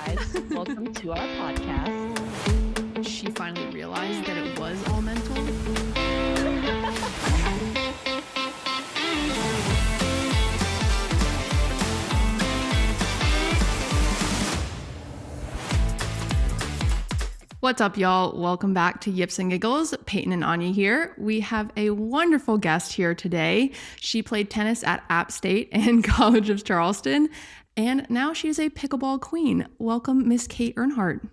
guys. Welcome to our podcast. She finally realized that it was all mental. What's up, y'all? Welcome back to Yips and Giggles. Peyton and Anya here. We have a wonderful guest here today. She played tennis at App State and College of Charleston, and now she's a pickleball queen. Welcome, Miss Kate Earnhardt.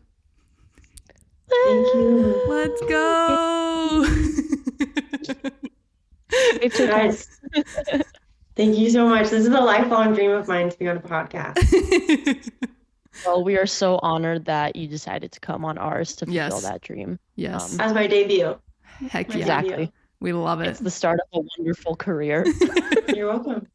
Thank you. Let's go. It's your Guys, thank you so much. This is a lifelong dream of mine to be on a podcast. Well, we are so honored that you decided to come on ours to fulfill Yes. that dream. Yes. As my debut. Heck My yeah. Exactly. We love it. It's the start of a wonderful career. You're welcome.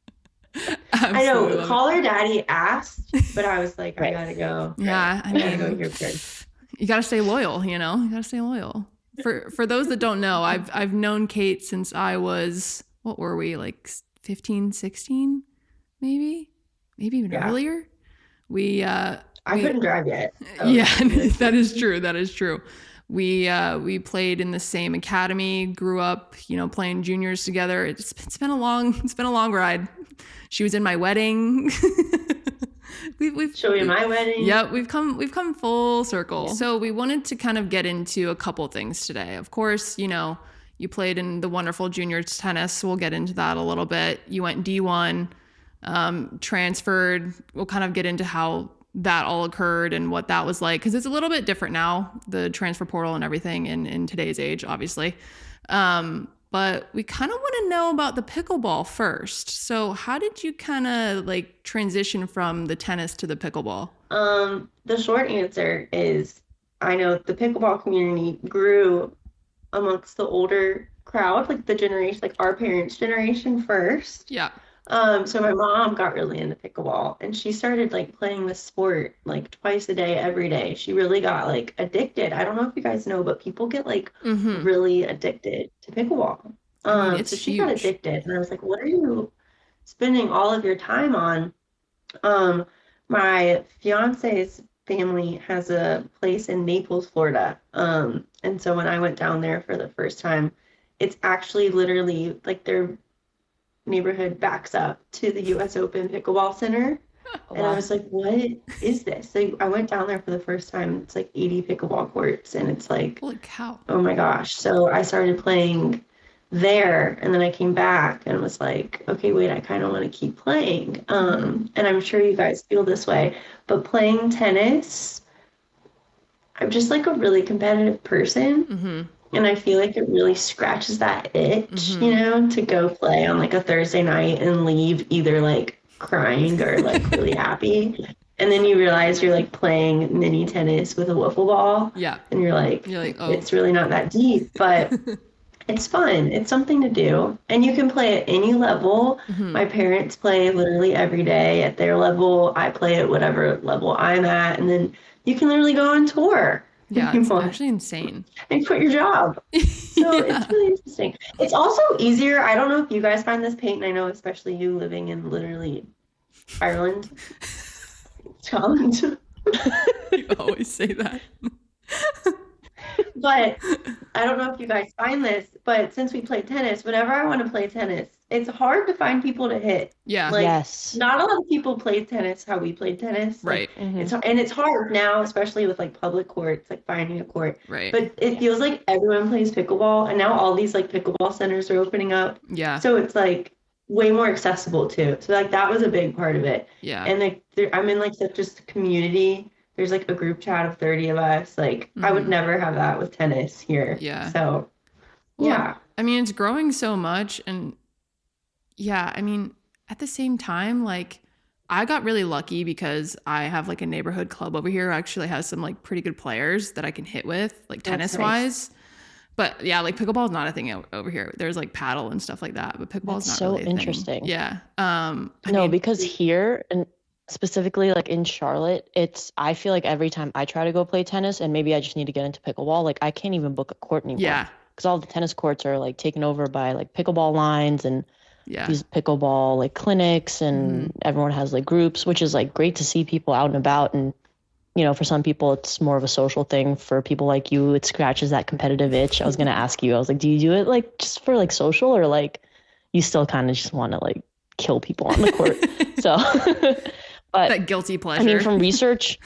Absolutely I know, love it. caller daddy asked, but I was like, Right. I gotta go. Yeah, I I gotta go mean, here first. you gotta stay loyal, you know? You gotta stay loyal. For those that don't know, I've known Kate since I was, what were we, like 15, 16? Maybe even Yeah. earlier. I couldn't drive yet. so- Yeah, that is true. That is true. We played in the same academy, grew up, playing juniors together. It's been a long ride. She was in my wedding. we've Show you my wedding. Yep, we've come full circle. So we wanted to kind of get into a couple things today. Of course, you played in the wonderful juniors tennis. So we'll get into that a little bit. You went D1, transferred. We'll kind of get into how that all occurred and what that was like, because it's a little bit different now, the transfer portal and everything in today's age, obviously. But we kind of want to know about the pickleball first. So how did you kind of like transition from the tennis to the pickleball? The short answer is I know the pickleball community grew amongst the older crowd, like the generation, like our parents' generation first. Yeah. So my mom got really into pickleball and she started like playing the sport like twice a day, every day. She really got like addicted. I don't know if you guys know, but people get like Mm-hmm. really addicted to pickleball. I mean, it's so she got huge. addicted and I was like, what are you spending all of your time on? My fiance's family has a place in Naples, Florida. And so when I went down there for the first time, it's actually literally like their neighborhood backs up to the US Open Pickleball Center. And I was like, what is this? So I went down there for the first time. It's like 80 pickleball courts and it's like, Holy cow. oh my gosh. So I started playing there and then I came back and was like, okay, wait, I kind of want to keep playing. And I'm sure you guys feel this way, but playing tennis, I'm just like a really competitive person. Mm-hmm. And I feel like it really scratches that itch, Mhm. to go play on like a Thursday night and leave either like crying or like really happy. And then you realize you're like playing mini tennis with a wiffle ball Yeah. and you're like, Oh. it's really not that deep, but it's fun. It's something to do. And you can play at any level. Mhm. My parents play literally every day at their level. I play at whatever level I'm at. And then you can literally go on tour. Yeah, if you it's want, actually insane. and quit your job. So Yeah. it's really interesting. It's also easier. I don't know if you guys find this, Peyton. I know especially you living in literally Ireland, Scotland. You always say that. But I don't know if you guys find this, but since we play tennis, whenever I want to play tennis, it's hard to find people to hit. Yeah. Like, Yes. not a lot of people play tennis how we played tennis. Like, Right. it's hard now, especially with like public courts, like finding a court. Right. But it feels like everyone plays pickleball, and now all these like pickleball centers are opening up. Yeah. So it's like way more accessible too. So like that was a big part of it. Yeah. And like I'm in like such just a community. There's like a group chat of 30 of us. Like I would Mhm. never have that with tennis here. Yeah. So Well, yeah. I mean, it's growing so much. And yeah, I mean, at the same time, like, I got really lucky because I have like a neighborhood club over here who actually has some like pretty good players that I can hit with, like That's tennis wise. But yeah, like pickleball is not a thing over here. There's like paddle and stuff like that, but pickleball is That's not so really a thing. interesting. Yeah. No, mean, because here and specifically like in Charlotte, I feel like every time I try to go play tennis and maybe I just need to get into pickleball, like I can't even book a court anymore. yeah. Because all the tennis courts are like taken over by like pickleball lines and Yeah. these pickleball like clinics and everyone has like groups, which is like great to see people out and about and for some people it's more of a social thing. For people like you, it scratches that competitive itch. I was gonna ask you, I was like, do you do it like just for like social, or like you still kind of just want to like kill people on the court? So, but That guilty pleasure. I mean, from research,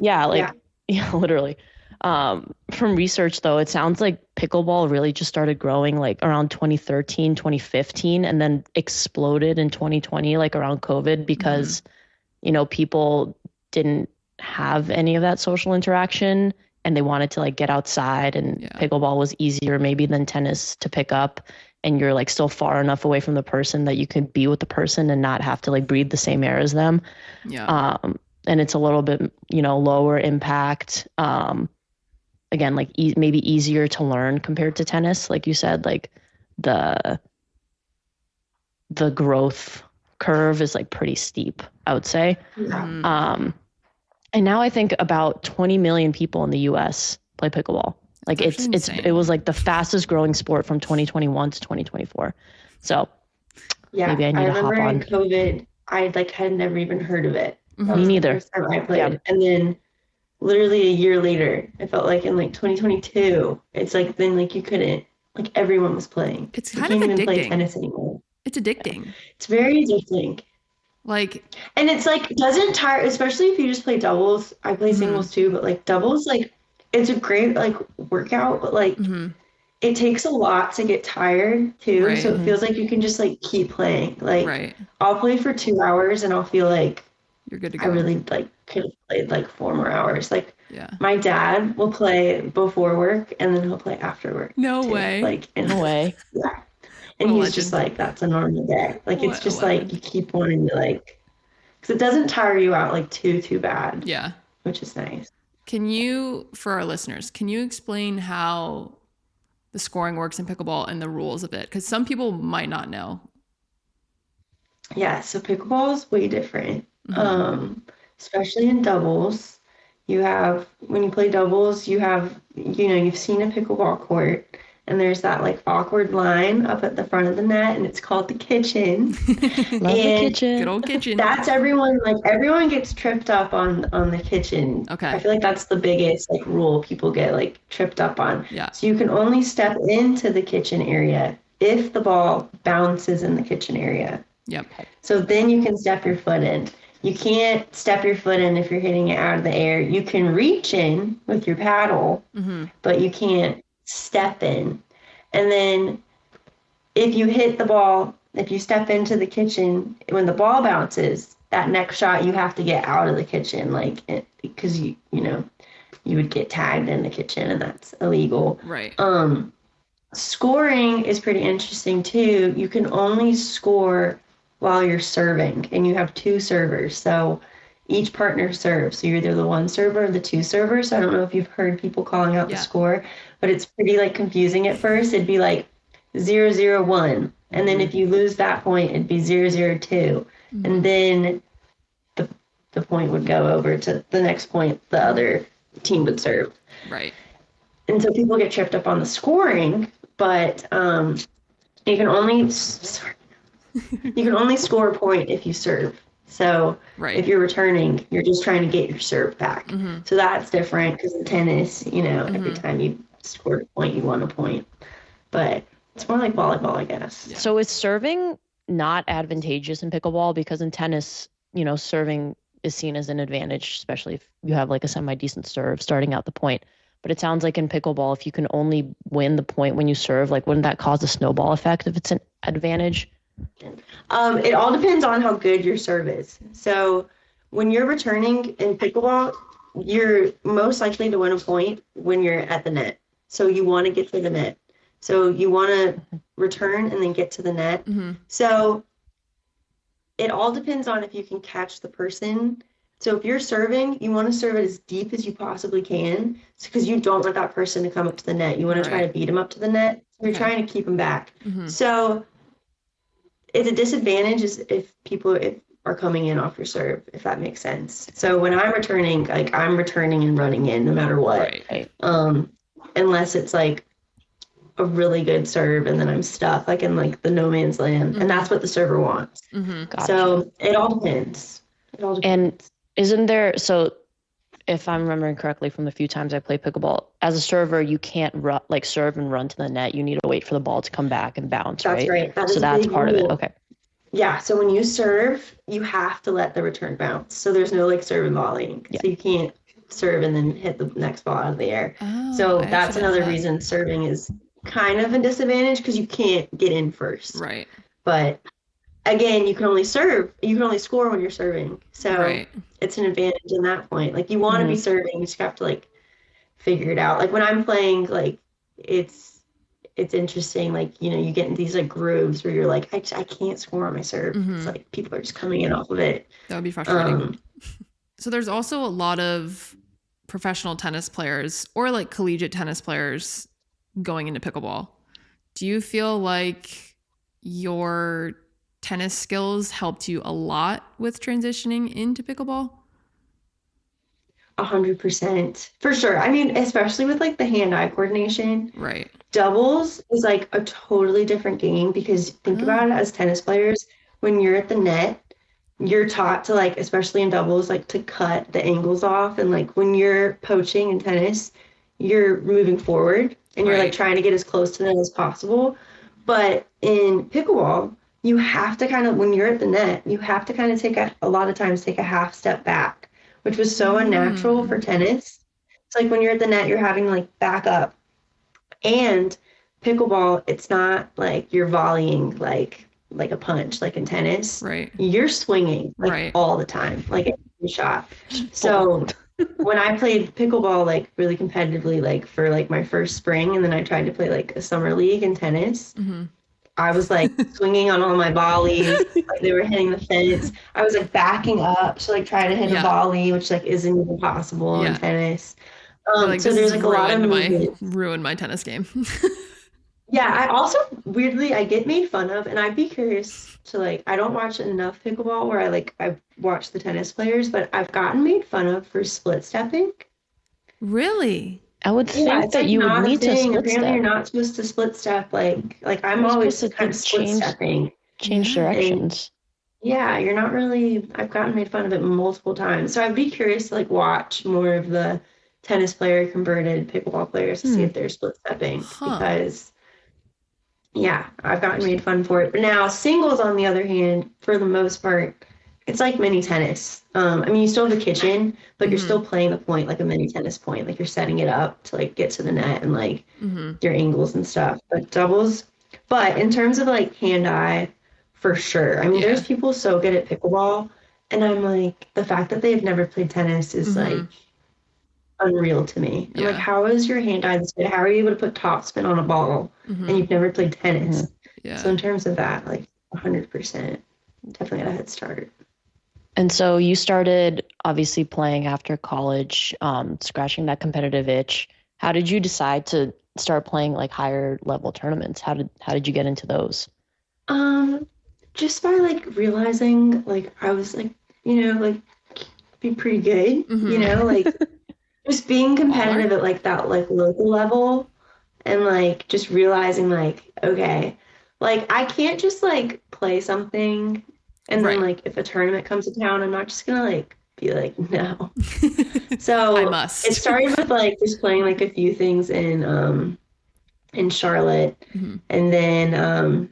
yeah, like Yeah. yeah, literally. From research though, it sounds like pickleball really just started growing like around 2013, 2015, and then exploded in 2020, like around COVID, because people didn't have any of that social interaction and they wanted to like get outside, and pickleball was easier maybe than tennis to pick up, and you're like still far enough away from the person that you could be with the person and not have to like breathe the same air as them. And it's a little bit lower impact, again, like maybe easier to learn compared to tennis, like you said. Like the growth curve is like pretty steep, I would say. And now I think about 20 million people in the US play pickleball. Like it was like the fastest growing sport from 2021 to 2024. So maybe I need to hop on. I remember in COVID, I like had never even heard of it. Me neither. The first time I played. And then literally a year later, I felt like in like 2022, it's like then like you couldn't, like everyone was playing. It's you kind can't of even addicting. play tennis anymore. It's addicting. It's very addicting. Like, and it's like doesn't tire, especially if you just play doubles. I play singles too, but like doubles, like it's a great like workout, but like it takes a lot to get tired too. Right. So it feels like you can just like keep playing. Like I'll play for 2 hours and I'll feel like you're good to go. I really like could have played like 4 more hours. Like my dad will play before work and then he'll play after work. No too. way. Like no way. Yeah. And he's just like, that's a normal day. Like it's just like you keep wanting to like, because it doesn't tire you out like too bad. Yeah. Which is nice. Can you, for our listeners, can you explain how the scoring works in pickleball and the rules of it? Because some people might not know. Yeah, so pickleball is way different. Especially in doubles. When you play doubles, you've seen a pickleball court, and there's that like awkward line up at the front of the net, and it's called the kitchen. Love the kitchen. Good old kitchen. That's everyone gets tripped up on the kitchen. Okay. I feel like that's the biggest like rule people get like tripped up on. Yeah. So you can only step into the kitchen area if the ball bounces in the kitchen area. Yep. So then you can step your foot in. You can't step your foot in if you're hitting it out of the air. You can reach in with your paddle, but you can't step in. And then if you hit the ball, if you step into the kitchen, when the ball bounces, that next shot you have to get out of the kitchen, like because you would get tagged in the kitchen, and that's illegal. Right. Scoring is pretty interesting too. You can only score while you're serving, and you have 2 servers. So each partner serves. So you're either the 1 server or the 2 servers. So I don't know if you've heard people calling out the score, but it's pretty like confusing at first. It'd be like 0-0-1. And then if you lose that point, it'd be 0-0-2. And then the point would go over to the next point the other team would serve. Right. And so people get tripped up on the scoring, but you can only score a point if you serve. So if you're returning, you're just trying to get your serve back. So that's different because in tennis, every time you scored a point, you won a point. But it's more like volleyball, I guess. Yeah. So is serving not advantageous in pickleball? Because in tennis, serving is seen as an advantage, especially if you have like a semi-decent serve starting out the point. But it sounds like in pickleball, if you can only win the point when you serve, like wouldn't that cause a snowball effect if it's an advantage? It all depends on how good your serve is. So when you're returning in pickleball, you're most likely to win a point when you're at the net. So you want to get to the net. So you want to return and then get to the net. So it all depends on if you can catch the person. So if you're serving, you want to serve it as deep as you possibly can, because you don't want that person to come up to the net. You want to try to beat them up to the net. You're trying to keep them back. So it's a disadvantage if people are coming in off your serve, if that makes sense. So when I'm returning, like I'm returning and running in no matter what. Right. Unless it's like a really good serve and then I'm stuck like in like the no man's land. And that's what the server wants. Gotcha. So it all depends. And isn't there, so if I'm remembering correctly from the few times I played pickleball, as a server, you can't like serve and run to the net. You need to wait for the ball to come back and bounce, That's right? right. That So is a that's big part of it. rule. Okay. Yeah, so when you serve, you have to let the return bounce. So there's no like serve and volleying. Yeah. So you can't serve and then hit the next ball out of the air. Oh, So I that's actually didn't know another that. reason serving is kind of a disadvantage because you can't get in first. Right. But again, you can only score when you're serving. So Right. it's an advantage in that point. Like you want to be serving, you just have to like figure it out. Like when I'm playing, like it's interesting. Like, you know, you get in these like grooves where you're like, I can't score on my serve. It's like people are just coming in off of it. That would be frustrating. So there's also a lot of professional tennis players or like collegiate tennis players going into pickleball. Do you feel like your tennis skills helped you a lot with transitioning into pickleball? 100% for sure. I mean, especially with like the hand-eye coordination. Right. Doubles is like a totally different game because think about it as tennis players, when you're at the net, you're taught to like, especially in doubles, like to cut the angles off. And like when you're poaching in tennis, you're moving forward and you're like Right. trying to get as close to them as possible. But in pickleball, you have to kind of, when you're at the net, you have to kind of a lot of times take a half step back, which was so unnatural for tennis. It's like when you're at the net, you're having to like back up. And pickleball, it's not like you're volleying like a punch like in tennis. Right. You're swinging like Right. all the time, like every shot. So when I played pickleball like really competitively, like for like my first spring, and then I tried to play like a summer league in tennis, I was like swinging on all my volleys, like they were hitting the fence. I was like backing up to like try to hit a volley, which like isn't even possible in tennis. Like, so there's like a lot of movement. Ruined my tennis game. Yeah, I also weirdly I get made fun of, and I'd be curious to like I don't watch enough pickleball where I've watched the tennis players, but I've gotten made fun of for split stepping. Really? I would think it's that like you would not a need to thing. split Apparently, step. you're not supposed to split step. Like I'm You're always supposed to kind of split stepping. change directions. Yeah, you're not really. I've gotten made fun of it multiple times, so I'd be curious to like watch more of the tennis player converted pickleball players to see if they're split stepping because. Yeah, I've gotten made fun for it. But now singles, on the other hand, for the most part, it's like mini tennis. I mean, you still have the kitchen, but you're still playing the point like a mini tennis point. Like you're setting it up to like get to the net and like your angles and stuff. But doubles, but in terms of like hand-eye, for sure. I mean, there's people so good at pickleball, and I'm like, the fact that they've never played tennis is like unreal to me. I'm like, how is your hand-eye this good? How are you able to put topspin on a ball and you've never played tennis? So in terms of that, like 100%, definitely got a head start. And so you started obviously playing after college, scratching that competitive itch. How did you decide to start playing like higher level tournaments? How did you get into those? Just by like realizing like I was like, you know, like be pretty good, you know, like just being competitive at like that like local level and like just realizing like, okay, like I can't just like play something and then like if a tournament comes to town, I'm not just gonna like be like, no. So I must. it started with like just playing like a few things in Charlotte. And then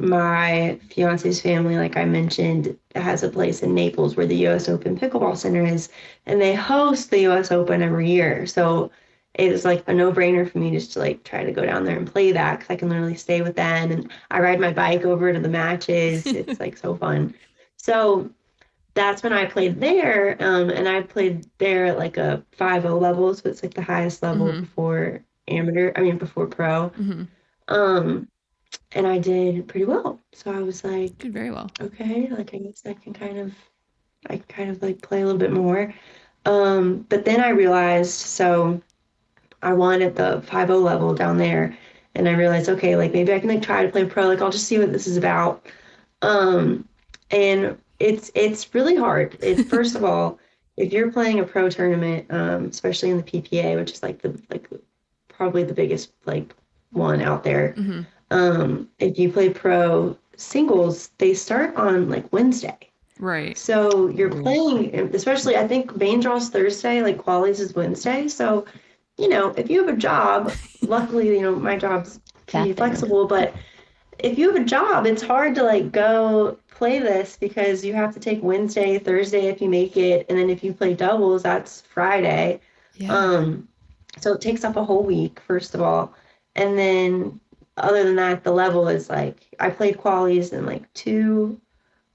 my fiance's family, like I mentioned, has a place in Naples where the US Open Pickleball Center is, and they host the US Open every year. So it was like a no-brainer for me just to like try to go down there and play that because I can literally stay with them and I ride my bike over to the matches. It's like so fun. So that's when I played there, and I played there at like a 5-0 level, so it's like the highest level before before pro. And I did pretty well. So I was like, did very well. Okay, like I guess I kind of like play a little bit more. But then I realized, so I won at the 5-0 level down there, and I realized, okay, like maybe I can like try to play pro, like I'll just see what this is about. And it's really hard. First of all, if you're playing a pro tournament, especially in the PPA, which is like probably the biggest like one out there. If you play pro singles, they start on like Wednesday. Right. So you're playing, especially I think main draw's Thursday, like qualies is Wednesday. So, if you have a job, luckily, my job's pretty flexible, but if you have a job, it's hard to like go play this because you have to take Wednesday, Thursday if you make it, and then if you play doubles, that's Friday. Yeah. So it takes up a whole week, first of all. And then other than that, the level is like I played qualies in like 2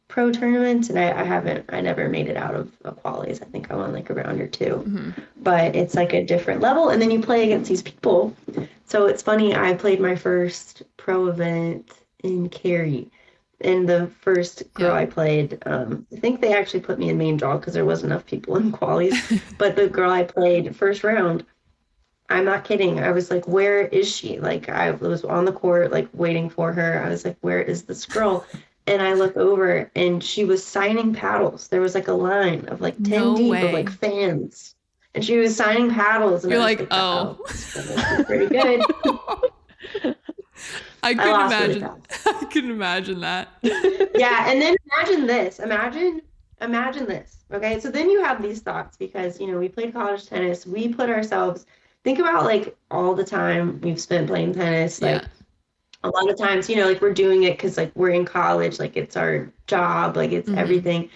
pro tournaments, and I never made it out of a qualies. I think I won like a round or 2. Mm-hmm. But it's like a different level, and then you play against these people. So it's funny, I played my first pro event in Cary, and the first girl I played, I think they actually put me in main draw because there wasn't enough people in qualies, but the girl I played first round, I'm not kidding, I was like, where is she? Like, I was on the court, like, waiting for her. I was like, where is this girl? And I look over, and she was signing paddles. There was like a line of like 10 deep of like fans. And she was signing paddles. And You're I was like, oh, this is pretty good. I couldn't imagine that. Yeah, and then imagine this. Imagine this. Okay, so then you have these thoughts because, we played college tennis. We put ourselves, think about like all the time we've spent playing tennis. Like a lot of times, like we're doing it because like we're in college, like it's our job, like it's everything.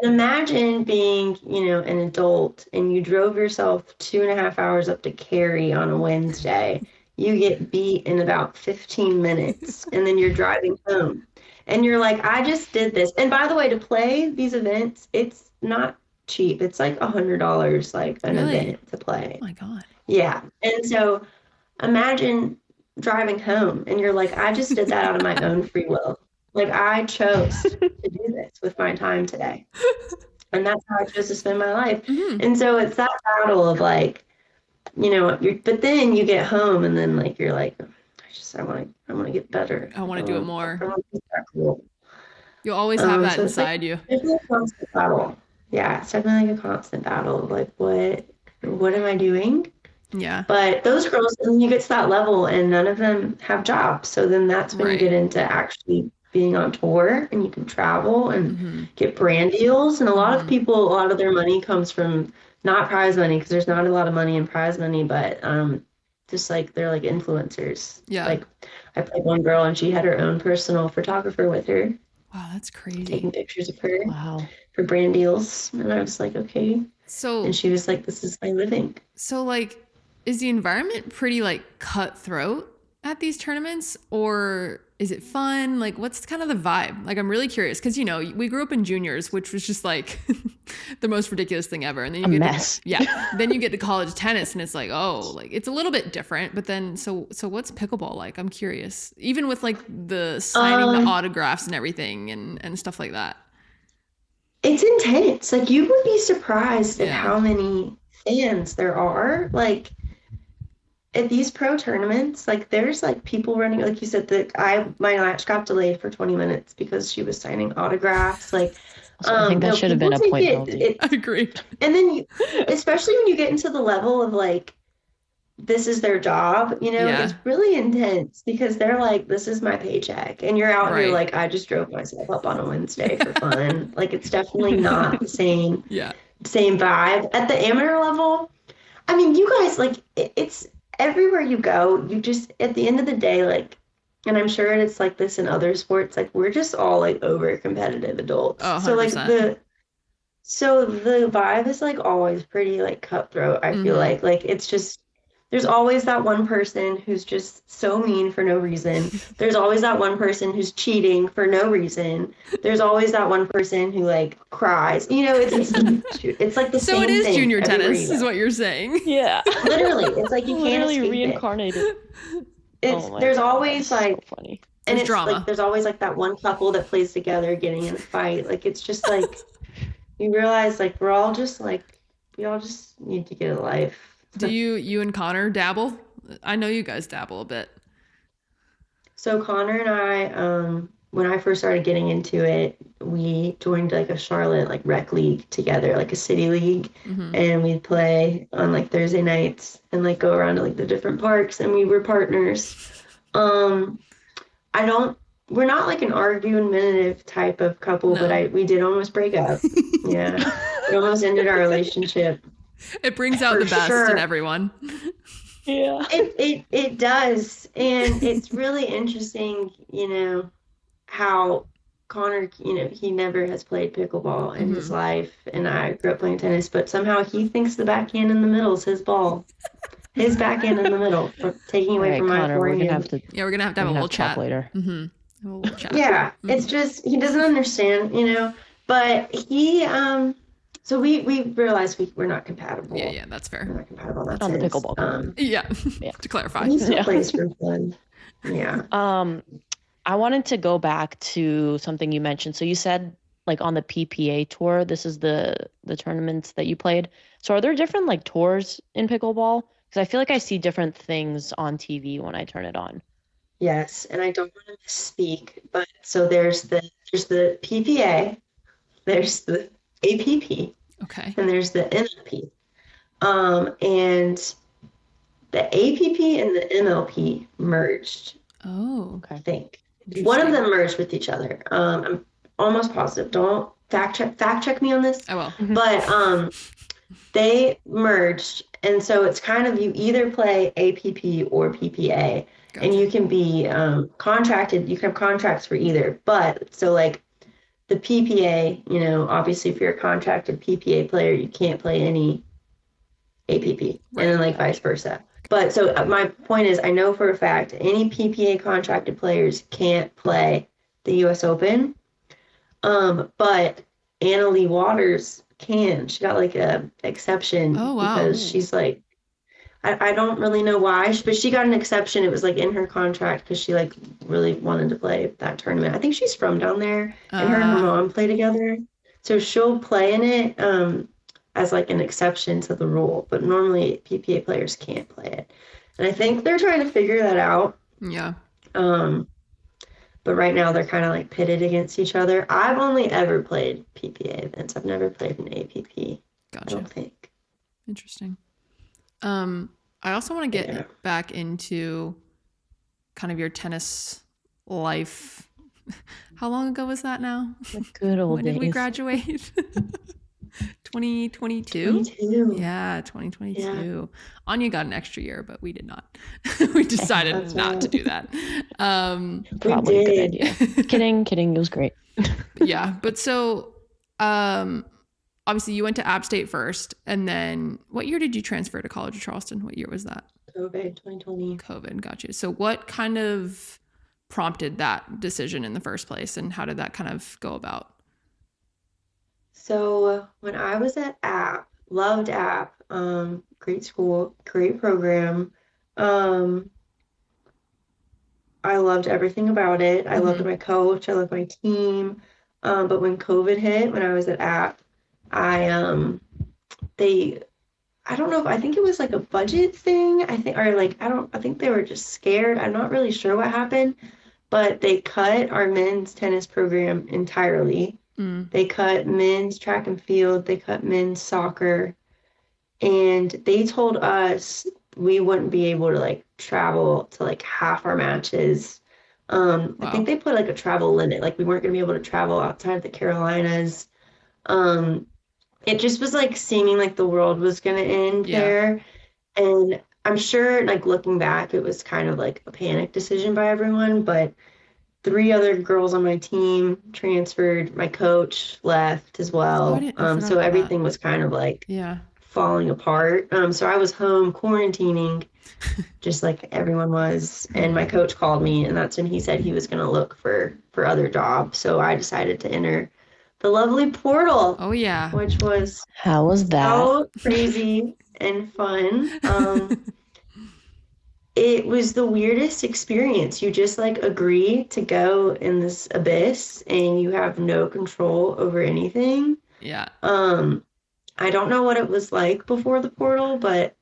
And imagine being, an adult and you drove yourself 2.5 hours up to Cary on a Wednesday. You get beat in about 15 minutes and then you're driving home and you're like, I just did this. And by the way, to play these events, it's not cheap. It's like $100, like an event to play. Oh my God. Yeah. And so imagine driving home and you're like, I just did that out of my own free will. Like I chose to do this with my time today. And that's how I chose to spend my life. And so it's that battle of like, but then you get home and then like, you're like, I want to get better. I want to do it more. I want to be that cool. You'll always have that inside you. It's like a constant battle. Yeah. It's definitely like a constant battle of like, what am I doing? Yeah. But those girls, and you get to that level and none of them have jobs. So then that's when you get into actually being on tour and you can travel and get brand deals. And a lot of people, a lot of their money comes from not prize money because there's not a lot of money in prize money, but just like they're like influencers. Yeah. Like I played one girl and she had her own personal photographer with her. Wow, that's crazy. Taking pictures of her. Wow. For brand deals. And I was like, okay. And she was like, this is my living. So like, is the environment pretty like cutthroat at these tournaments or is it fun? Like what's kind of the vibe? Like I'm really curious because we grew up in juniors, which was just like the most ridiculous thing ever. And then you then you get to college tennis and it's like, oh, like it's a little bit different. But then so what's pickleball like? I'm curious. Even with like the signing the autographs and everything and stuff like that. It's intense. Like you would be surprised at how many fans there are. Like at these pro tournaments, like there's like people running, like you said, my match got delayed for 20 minutes because she was signing autographs. Like I think that should have been a point penalty. I agree. And then especially when you get into the level of like this is their job, it's really intense because they're like, this is my paycheck. And you're out here like, I just drove myself up on a Wednesday for fun. Like it's definitely not the same vibe. At the amateur level, I mean, you guys, like it's everywhere you go, you just, at the end of the day, like, and I'm sure it's like this in other sports, like we're just all like over competitive adults. Oh, 100%. So the vibe is like always pretty like cutthroat. I feel like it's just, there's always that one person who's just so mean for no reason. There's always that one person who's cheating for no reason. There's always that one person who like cries. It's like the same thing. So it is junior tennis, is what you're saying. Yeah. Literally, it's like you can't escape reincarnated. There's always like, so funny. And it's drama. like there's always like that one couple that plays together getting in a fight. Like it's just like you realize like we all just need to get a life. Do you and Connor dabble? I know you guys dabble a bit. So Connor and I, when I first started getting into it, we joined like a Charlotte like rec league together, like a city league, and we'd play on like Thursday nights and like go around to like the different parks, and we were partners. I don't we're not like an argumentative type of couple, but No. we did almost break up. Yeah. It almost ended our relationship It brings out for the best in sure. everyone. Yeah. It does. And it's really interesting, how Connor, he never has played pickleball in his life, and I grew up playing tennis, but somehow he thinks the backhand in the middle is his ball. His backhand in the middle, taking All away right, from my Connor, we're gonna have forehand. to Yeah, we're gonna have a little talk chat later. A little chat. Yeah, it's just he doesn't understand, but so we realized we're not compatible. Yeah, that's fair. We're not compatible in that On the sense. pickleball court. Yeah, to clarify. He still Yeah. plays for fun. Yeah. I wanted to go back to something you mentioned. So you said like on the PPA tour, this is the tournaments that you played. So are there different like tours in pickleball? Because I feel like I see different things on TV when I turn it on. Yes, and I don't want to misspeak, but so there's the PPA, there's the APP, Okay. and there's the MLP. And the APP and the MLP merged, Oh, I think. One of interesting. them merged with each other. I'm almost positive. Don't fact check me on this. I will. But they merged, and so it's kind of you either play APP or PPA, and Gotcha. you can be contracted. You can have contracts for either. But so like the PPA, obviously if you're a contracted PPA player, you can't play any APP, and then like vice versa. But so my point is, I know for a fact any PPA contracted players can't play the U.S. Open, but Anna Lee Waters can. She got like a exception Oh, wow. because she's like, I don't really know why, but she got an exception. It was like in her contract because she like really wanted to play that tournament. I think she's from down there, and her and her mom play together, so she'll play in it as like an exception to the rule. But normally PPA players can't play it, and I think they're trying to figure that out. Yeah. But right now they're kind of like pitted against each other. I've only ever played PPA events. I've never played an APP. I Gotcha. don't think. Interesting. I also want to get back into kind of your tennis life. How long ago was that now? The good old When did we days. graduate? 2022? 22. Yeah, 2022. Yeah. Anya got an extra year, but we did not. We decided That's not to right. do that. Probably a good did. idea. Kidding. It was great. Yeah, but so obviously you went to App State first, and then what year did you transfer to College of Charleston? What year was that? COVID 2020. COVID, got you. So what kind of prompted that decision in the first place, and how did that kind of go about? So when I was at App, loved App, great school, great program. I loved everything about it. I loved my coach. I loved my team. But when COVID hit, when I was at App, I don't know if I think it was like a budget thing. I think they were just scared. I'm not really sure what happened, but they cut our men's tennis program entirely. They cut men's track and field, they cut men's soccer, and they told us we wouldn't be able to like travel to like half our matches. I think they put like a travel limit, like we weren't going to be able to travel outside of the Carolinas. It just was like seeming like the world was going to end there. And I'm sure like looking back, it was kind of like a panic decision by everyone, but 3 other girls on my team transferred. My coach left as well. So everything was kind of like falling apart. So I was home quarantining, just like everyone was. And my coach called me, and that's when he said he was going to look for other jobs. So I decided to enter the lovely portal. Oh yeah. Which was How was that? so crazy and fun. It was the weirdest experience. You just like agree to go in this abyss and you have no control over anything. Yeah. I don't know what it was like before the portal, but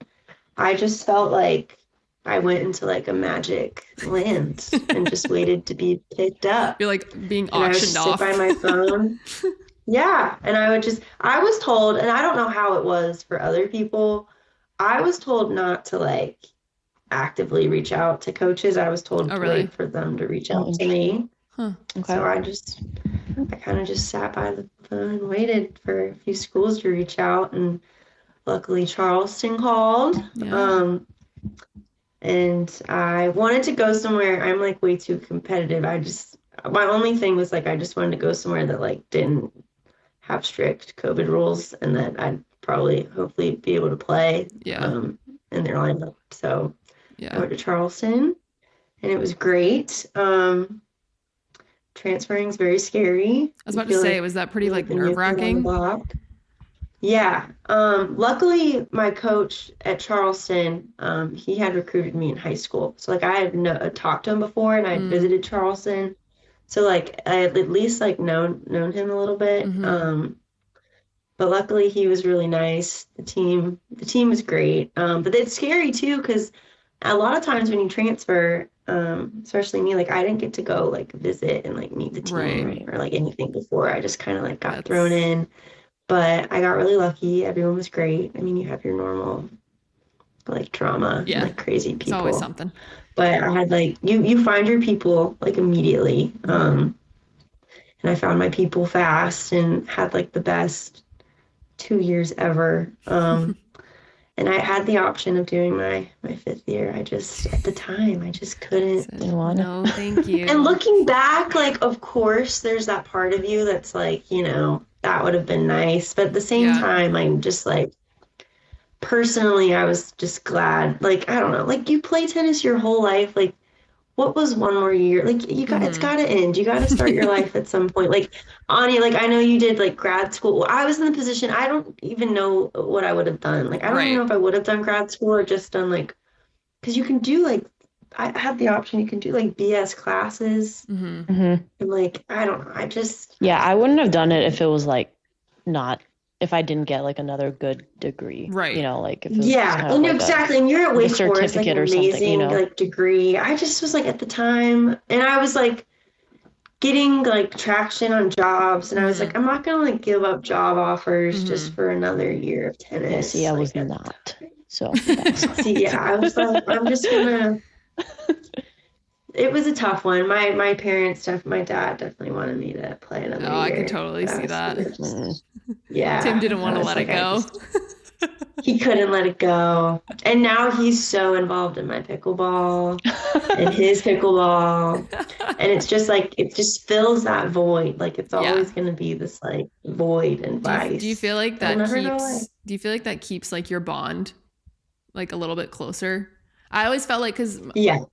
I just felt like I went into like a magic land and just waited to be picked up. You're like being And I would auctioned just off. sit by my phone. Yeah. And I was told, and I don't know how it was for other people, I was told not to like actively reach out to coaches. I was told to really? wait for them to reach out to me. Okay. So I kind of just sat by the phone and waited for a few schools to reach out, and luckily Charleston called. Yeah. And I wanted to go somewhere. I'm like way too competitive. My only thing was like I just wanted to go somewhere that like didn't have strict COVID rules and that I'd probably hopefully be able to play in their lineup. So I went to Charleston and it was great. Transferring is very scary. I was about to say, was that pretty like nerve-wracking? Yeah. Luckily my coach at Charleston, he had recruited me in high school. So like I had talked to him before and I had visited Charleston. So like I had at least like known him a little bit. But luckily he was really nice. The team was great. But it's scary too because a lot of times when you transfer, especially me, like I didn't get to go like visit and like meet the team or like anything before. I just kind of like got thrown in. But I got really lucky. Everyone was great. I mean, you have your normal like drama and like crazy people. It's always something. But I had like you find your people like immediately. And I found my people fast and had like the best 2 years ever. And I had the option of doing my fifth year. At the time, I just couldn't. Didn't want to. No, thank you. And looking back, like, of course, there's that part of you that's like, that would have been nice. But at the same time, I'm just like, personally, I was just glad. Like, I don't know. Like, you play tennis your whole life. Like, what was one more year? Like, it's got to end. You got to start your life at some point. Like, Anya, like, I know you did, like, grad school. I was in the position, I don't even know what I would have done. Like, I don't even know if I would have done grad school or just done, like, because you can do, like, I had the option, you can do, like, BS classes. And, like, I don't know. Yeah, I wouldn't have done it if it was, like, if I didn't get like another good degree, right? Like if it was and like exactly. And you're at Wake Forest, like an amazing, something, like degree. I just was like at the time, and I was like getting like traction on jobs, and I was like, I'm not gonna like give up job offers just for another year of tennis. See, I was not. So see, I was like, I'm just gonna. It was a tough one. My parents, my dad definitely wanted me to play another year. I could totally see that. Yeah. Tim didn't want to let it go. He couldn't let it go. And now he's so involved in my pickleball and his pickleball. And it's just like, it just fills that void. Like it's always going to be this like void and vice. Do you feel like that keeps like your bond like a little bit closer? I always felt like,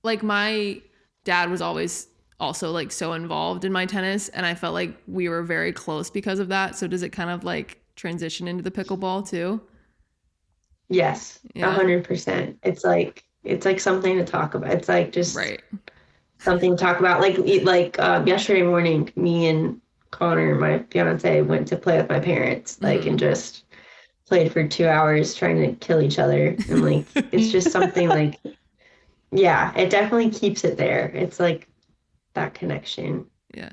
like my dad was always also like so involved in my tennis, and I felt like we were very close because of that. So does it kind of like transition into the pickleball too? Yes, 100%. It's like something to talk about. It's like just something to talk about. Like yesterday morning, me and Connor, my fiance, went to play with my parents, like and just played for 2 hours trying to kill each other, and like it's just something like. Yeah, it definitely keeps it there. It's like that connection. Yeah.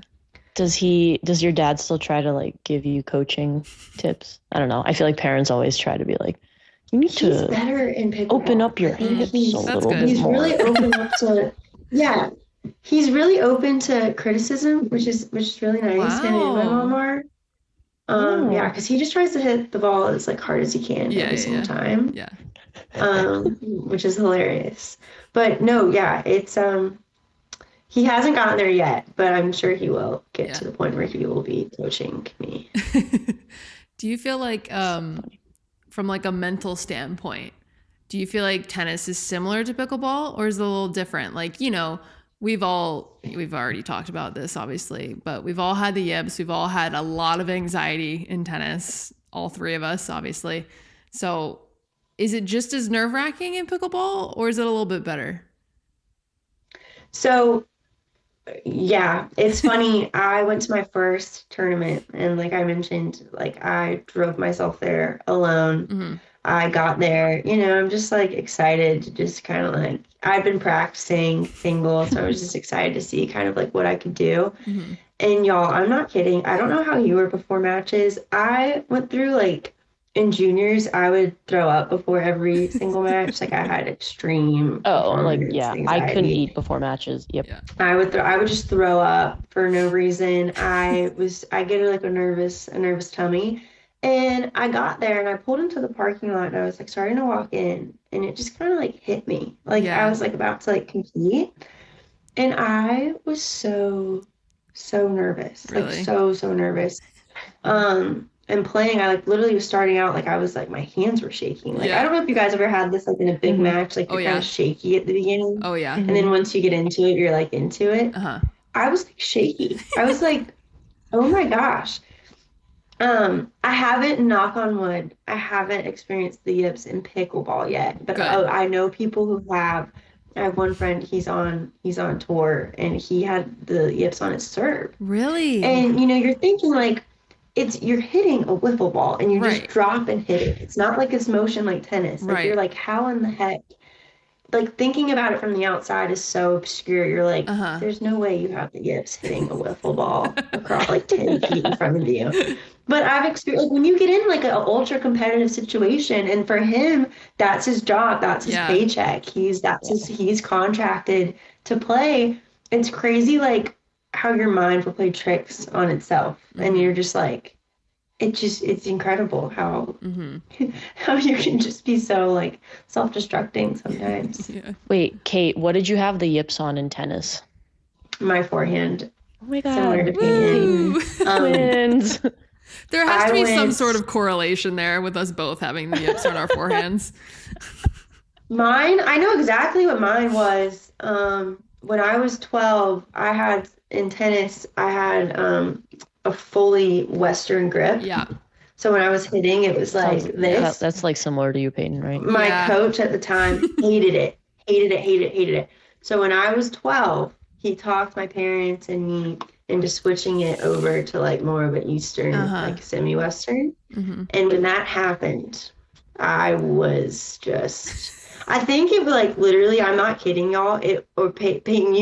Does your dad still try to like give you coaching tips? I don't know. I feel like parents always try to be like, you need to better in pickleball. Open up your hips a little bit He's more. Really open up to he's really open to criticism, which is really nice. Him and my mom are. Yeah, because he just tries to hit the ball as like hard as he can every single time. Yeah. Which is hilarious. But no, it's he hasn't gotten there yet, but I'm sure he will get to the point where he will be coaching me. Do you feel like from like a mental standpoint, do you feel like tennis is similar to pickleball, or is it a little different? Like, we've already talked about this obviously, but we've all had the yips. We've all had a lot of anxiety in tennis, all three of us, obviously. So is it just as nerve-wracking in pickleball, or is it a little bit better? So, yeah, it's funny. I went to my first tournament, and like I mentioned, like I drove myself there alone. I got there, I'm just like excited to just kind of like, I've been practicing singles, so I was just excited to see kind of like what I could do. And y'all, I'm not kidding. I don't know how you were before matches. I went through like in juniors, I would throw up before every single match. Like I had extreme performance I couldn't anxiety. eat before matches. Yep. Yeah. I would just throw up for no reason. I get like a nervous tummy. And I got there and I pulled into the parking lot and I was like starting to walk in and it just kind of like hit me. Like I was like about to like compete and I was so nervous. Really? Like so nervous. And playing, I like literally was starting out like I was like my hands were shaking. Like I don't know if you guys ever had this like in a big match, like you're kind of shaky at the beginning. Oh yeah. And then once you get into it, you're like into it. I was like shaky. I was like, oh my gosh. I haven't, knock on wood, I haven't experienced the yips in pickleball yet, but I know people who have. I have one friend, he's on tour and he had the yips on his serve. Really? And you're thinking like you're hitting a wiffle ball and you just drop and hit it. It's not like it's motion like tennis. Like you're like, how in the heck? Like thinking about it from the outside is so obscure. You're like, there's no way you have the yips hitting a wiffle ball across like 10 feet in front of you. But I've experienced like when you get in like an ultra competitive situation, and for him, that's his job, that's his paycheck. He's contracted to play. It's crazy like how your mind will play tricks on itself, and you're just like, it's incredible how how you can just be so like self-destructing sometimes. Wait, Kate, what did you have the yips on in tennis? My forehand. Oh my God. Similar to Peyton. Twins. There has to be some sort of correlation there with us both having the yips on our forehands. Mine, I know exactly what mine was. When I was 12, in tennis, I had a fully Western grip. Yeah. So when I was hitting, it was like this. That's like similar to you, Peyton, right? My coach at the time hated it. So when I was 12, he talked my parents and me into switching it over to like more of an Eastern, like semi-Western. And when that happened, I was just... I think it was like literally, I'm not kidding y'all, Peyton,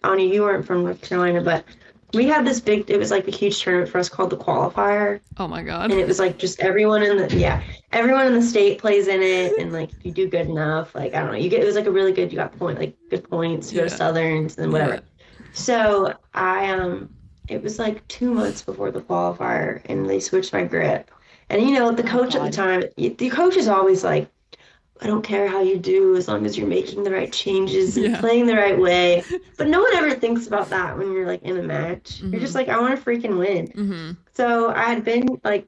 Ani, you weren't from North Carolina, but we had this it was like a huge tournament for us called the Qualifier. Oh my God. And it was like just everyone in the state plays in it, and like if you do good enough, like I don't know, it was like a really good, you got good points to go to Southerns and whatever. So it was like 2 months before the Qualifier and they switched my grip. And the coach at the time, the coach is always like, I don't care how you do as long as you're making the right changes and playing the right way. But no one ever thinks about that when you're like in a match. You're just like, I want to freaking win. So I had been like,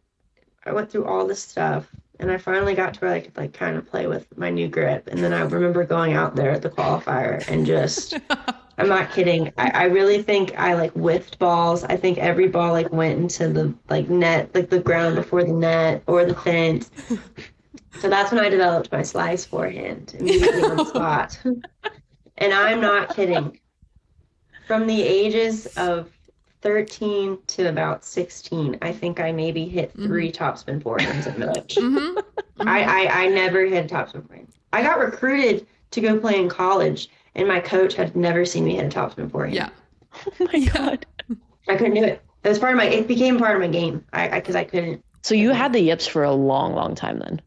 I went through all this stuff and I finally got to where I could like kind of play with my new grip. And then I remember going out there at the Qualifier and just, I'm not kidding. I really think I like whiffed balls. I think every ball like went into the like net, like the ground before the net or the fence. So that's when I developed my slice forehand immediately on the spot. And I'm not kidding. From the ages of 13 to about 16, I think I maybe hit 3 topspin forehands in a match. I never hit a topspin forehand. I got recruited to go play in college, and my coach had never seen me hit a topspin forehand. Yeah. Oh my God. I couldn't do it. It became part of my game. Because I couldn't. So you had the yips for a long time then?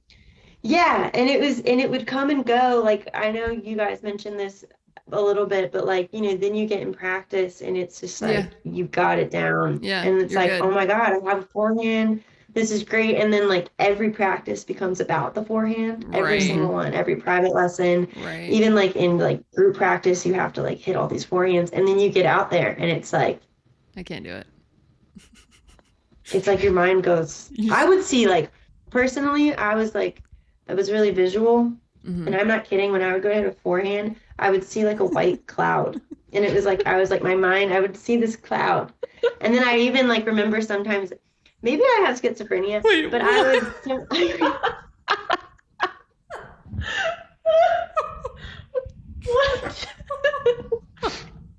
Yeah, and it would come and go. Like, I know you guys mentioned this a little bit, but like, then you get in practice and it's just like, you got it down. Yeah. And it's like, good. oh my God, I have a forehand. This is great. And then like every practice becomes about the forehand. Every single one, every private lesson. Right. Even like in like group practice, you have to like hit all these forehands. And then you get out there and it's like, I can't do it. It's like your mind goes, I would see like, personally, I was really visual, and I'm not kidding. When I would go to hit a forehand, I would see like a white cloud, and it was like my mind. I would see this cloud, and then I even like remember sometimes, maybe I have schizophrenia, but I was. What?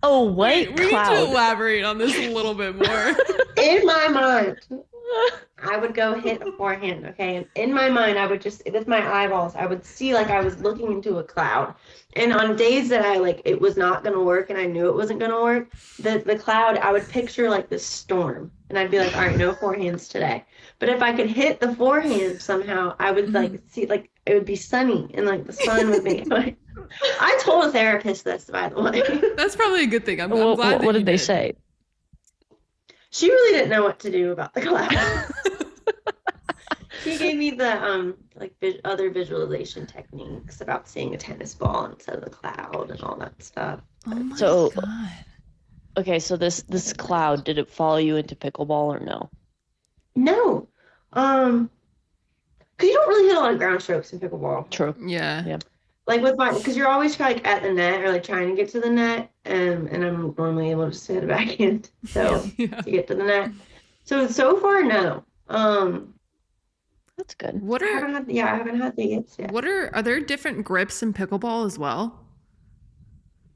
Oh, white we cloud. need to elaborate on this a little bit more. In my mind, I would go hit a forehand, okay? And in my mind, I would just, with my eyeballs, I would see like I was looking into a cloud. And on days that I like it was not gonna work and I knew it wasn't gonna work, the cloud, I would picture like this storm. And I'd be like, all right, no forehands today. But if I could hit the forehand somehow, I would like see like it would be sunny and like the sun would be like I told a therapist this, by the way. That's probably a good thing. I'm glad What, that what you did they say? She really didn't know what to do about the cloud. She gave me the like other visualization techniques about seeing a tennis ball instead of the cloud and all that stuff. Oh my So- God. Okay, so this cloud, did it follow you into pickleball or no? No, because you don't really hit a lot of ground strokes in pickleball. True. Yeah. Like with because you're always like at the net or like trying to get to the net, and I'm normally able to just hit a backhand, so Yeah. to get to the net. So far, no. That's good. What I are haven't had the yips yet. are there different grips in pickleball as well?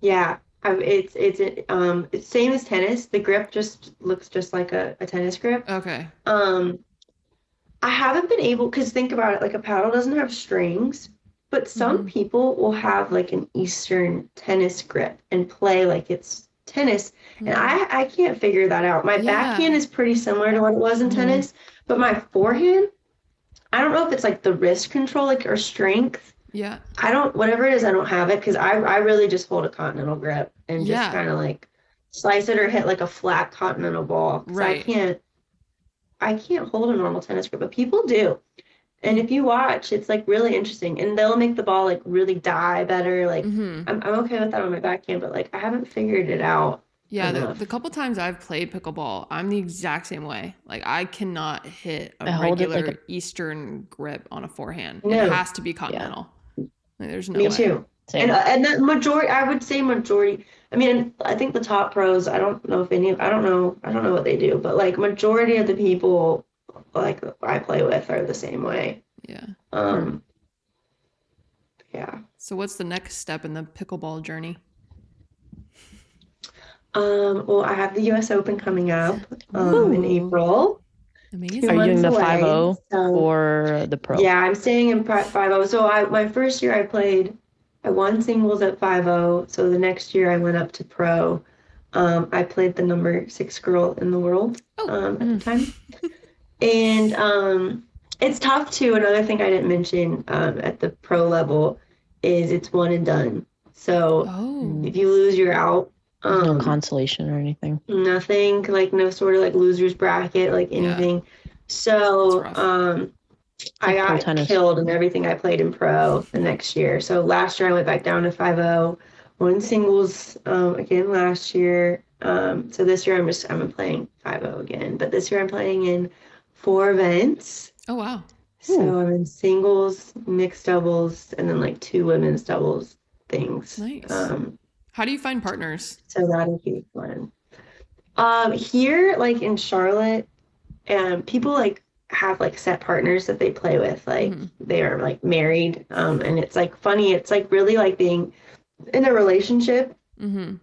Yeah, it's same as tennis. The grip just looks just like a tennis grip. Okay. I haven't been able, because think about it, like a paddle doesn't have strings, but some people will have like an Eastern tennis grip and play like it's tennis. And I can't figure that out. My backhand is pretty similar to what it was in tennis, but my forehand, I don't know if it's like the wrist control, like or strength. Yeah. Whatever it is, I don't have it because I really just hold a continental grip and just kind of like slice it or hit like a flat continental ball. 'Cause Right. I can't hold a normal tennis grip, but people do. And if you watch, it's like really interesting, and they'll make the ball like really die better. Like I'm okay with that on my backhand, but like I haven't figured it out. Yeah, enough. the couple times I've played pickleball, I'm the exact same way. Like I cannot hit a I hold it regular like Eastern grip on a forehand. No. It has to be continental. Like, there's no Me way. too. Same. And the majority, I would say majority. I mean, I think the top pros. I don't know if any of. I don't know what they do, but like majority of the people like I play with are the same way. Yeah. Yeah. So what's the next step in the pickleball journey? Well, I have the U.S. Open coming up in Ooh. April. Amazing. Are you doing the months 5-0 away, or the pro? Yeah, I'm staying in 5-0. So my first year I won singles at 5-0. So the next year I went up to pro. I played the number 6 girl in the world at the time. And it's tough too. Another thing I didn't mention at the pro level is it's one and done. So if you lose, you're out. No consolation or anything. Nothing, like no sort of like loser's bracket, like anything. So I got tennis. killed in everything I played in pro the next year. So last year I went back down to 5-0, won singles again last year. So this year I'm playing 5-0 again, but this year I'm playing in 4 events. Oh wow. So I'm in singles, mixed doubles, and then like 2 women's doubles things. Nice. How do you find partners? So that'll be fun. Here, like in Charlotte, people like have like set partners that they play with. Like they are like married. And it's like funny. It's like really like being in a relationship.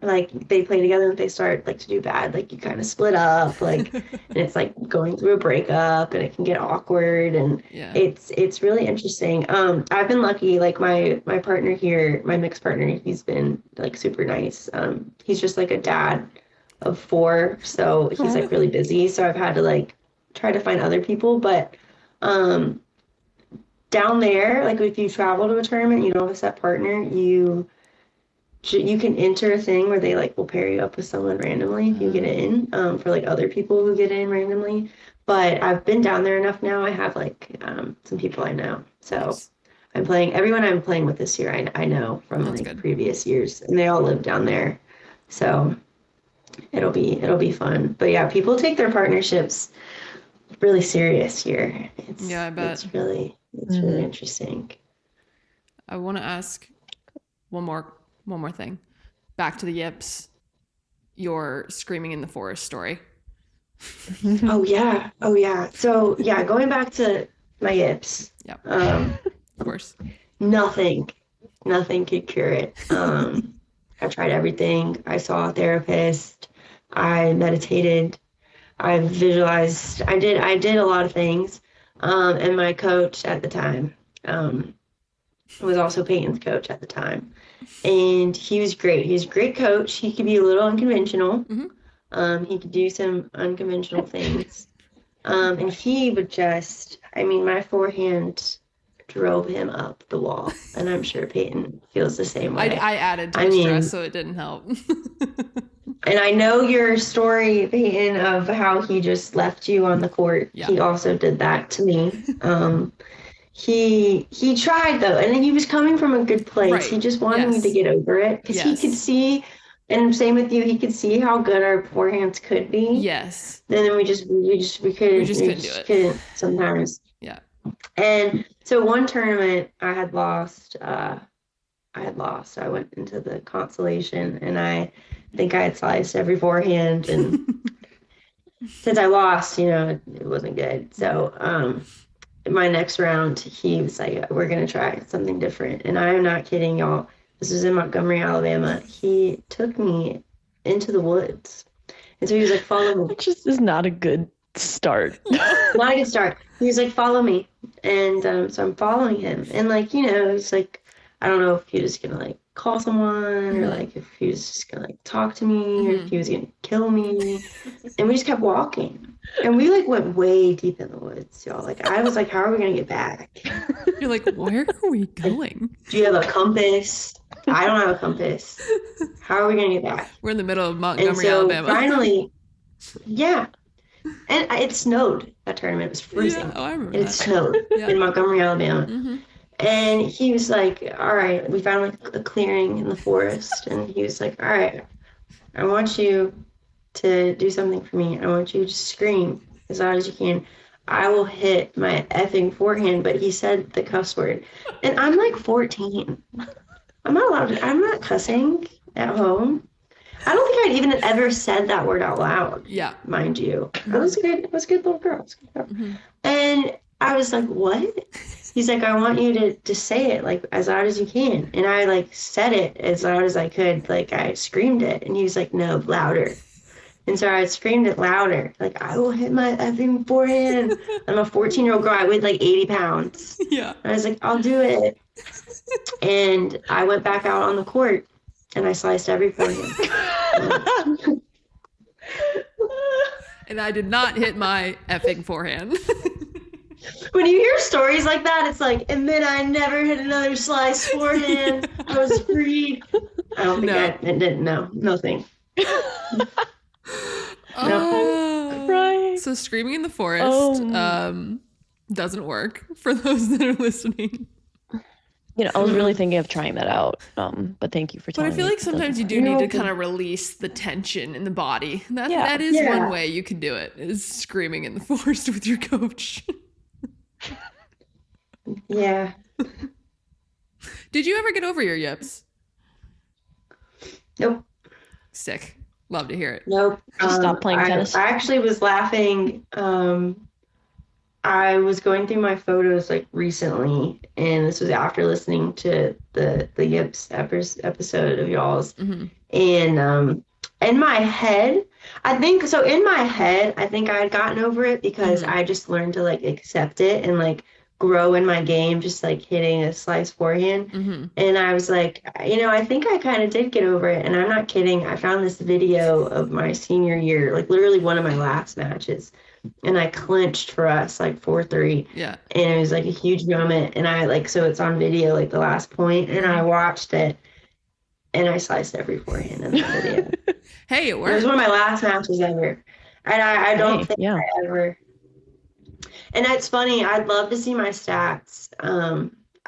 Like they play together and they start like to do bad. Like you kind of split up. Like and it's like going through a breakup and it can get awkward and it's really interesting. I've been lucky. Like my partner here, my mixed partner, he's been like super nice. He's just like a dad of 4, so he's like really busy. So I've had to like try to find other people. But down there, like if you travel to a tournament, you don't have a set partner, you can enter a thing where they like will pair you up with someone randomly if you get in, for like other people who get in randomly. But I've been down there enough now. I have like some people I know. So everyone I'm playing with this year I know from like previous years, and they all live down there. So it'll be fun. But yeah, people take their partnerships really serious here. I bet. It's really interesting. I want to ask one more thing. Back to the yips. Your screaming in the forest story. Oh yeah. So yeah, going back to my yips. Yeah. Of course. Nothing could cure it. I tried everything. I saw a therapist. I meditated. I visualized. I did a lot of things. And my coach at the time was also Peyton's coach at the time, and he was great. He was a great coach. He could be a little unconventional. He could do some unconventional things. And he would just, I mean, my forehand drove him up the wall. And I'm sure Peyton feels the same way. I added to the stress, so it didn't help. And I know your story, Peyton, of how he just left you on the court. Yeah. He also did that to me. He tried, though, and then he was coming from a good place. Right. He just wanted me to get over it, because he could see, and same with you, he could see how good our forehands could be. Yes. And then we couldn't do it sometimes. Yeah. And so one tournament I had lost. I went into the consolation, and I think I had sliced every forehand, and since I lost, it wasn't good. So my next round, he was like, we're gonna try something different. And I am not kidding, y'all. This was in Montgomery, Alabama. He took me into the woods, and so he was like, follow me. It just is not a good start. Not a good start. He was like, follow me. And so I'm following him, and it's like, I don't know if he was gonna like call someone, or like if he was just gonna like talk to me, or if he was gonna kill me. And we just kept walking, and we like went way deep in the woods, y'all. Like, I was like, how are we gonna get back? You're like, where are we going? Do you have a compass? I don't have a compass. How are we gonna get back? We're in the middle of Montgomery, And so Alabama. finally, yeah. And it snowed. That tournament, it was freezing. Yeah, I remember It that. snowed in Montgomery, Alabama. And he was like, all right, we found like a clearing in the forest. And he was like, all right, I want you to do something for me. I want you to scream as loud as you can. I will hit my effing forehand. But he said the cuss word. And I'm like 14. I'm not cussing at home. I don't think I'd even ever said that word out loud. Yeah. Mind you. I was a good little girl. And I was like, what? He's like, I want you to say it like as loud as you can. And I like said it as loud as I could. Like, I screamed it. And he was like, no, louder. And so I screamed it louder. Like, I will hit my effing forehand. I'm a 14-year-old girl. I weighed like 80 pounds. Yeah. And I was like, I'll do it. And I went back out on the court, and I sliced every forehand. And I did not hit my effing forehand. When you hear stories like that, it's like, and then I never hit another slice forehand. I was freed. I don't think I didn't know. Nothing. Right. So screaming in the forest doesn't work for those that are listening. I was really thinking of trying that out. But thank you for telling me. But I feel like sometimes you do need to kind of release the tension in the body. That is one way you can do it, is screaming in the forest with your coach. Yeah. Did you ever get over your yips? Nope. Sick. Love to hear it. Nope. Stop playing tennis. I actually was laughing. I was going through my photos like recently, and this was after listening to the Yips episode of y'all's. And in my head, I think I had gotten over it because I just learned to like accept it and like grow in my game, just like hitting a slice forehand. And I was like, I think I kind of did get over it. And I'm not kidding. I found this video of my senior year, like literally one of my last matches. And I clinched for us like 4-3. Yeah. And it was like a huge moment. And I like, so it's on video, like the last point, and I watched it, and I sliced every forehand in the video. Hey, it worked. It was one of my last matches ever. And I don't think I ever. And that's funny. I'd love to see my stats.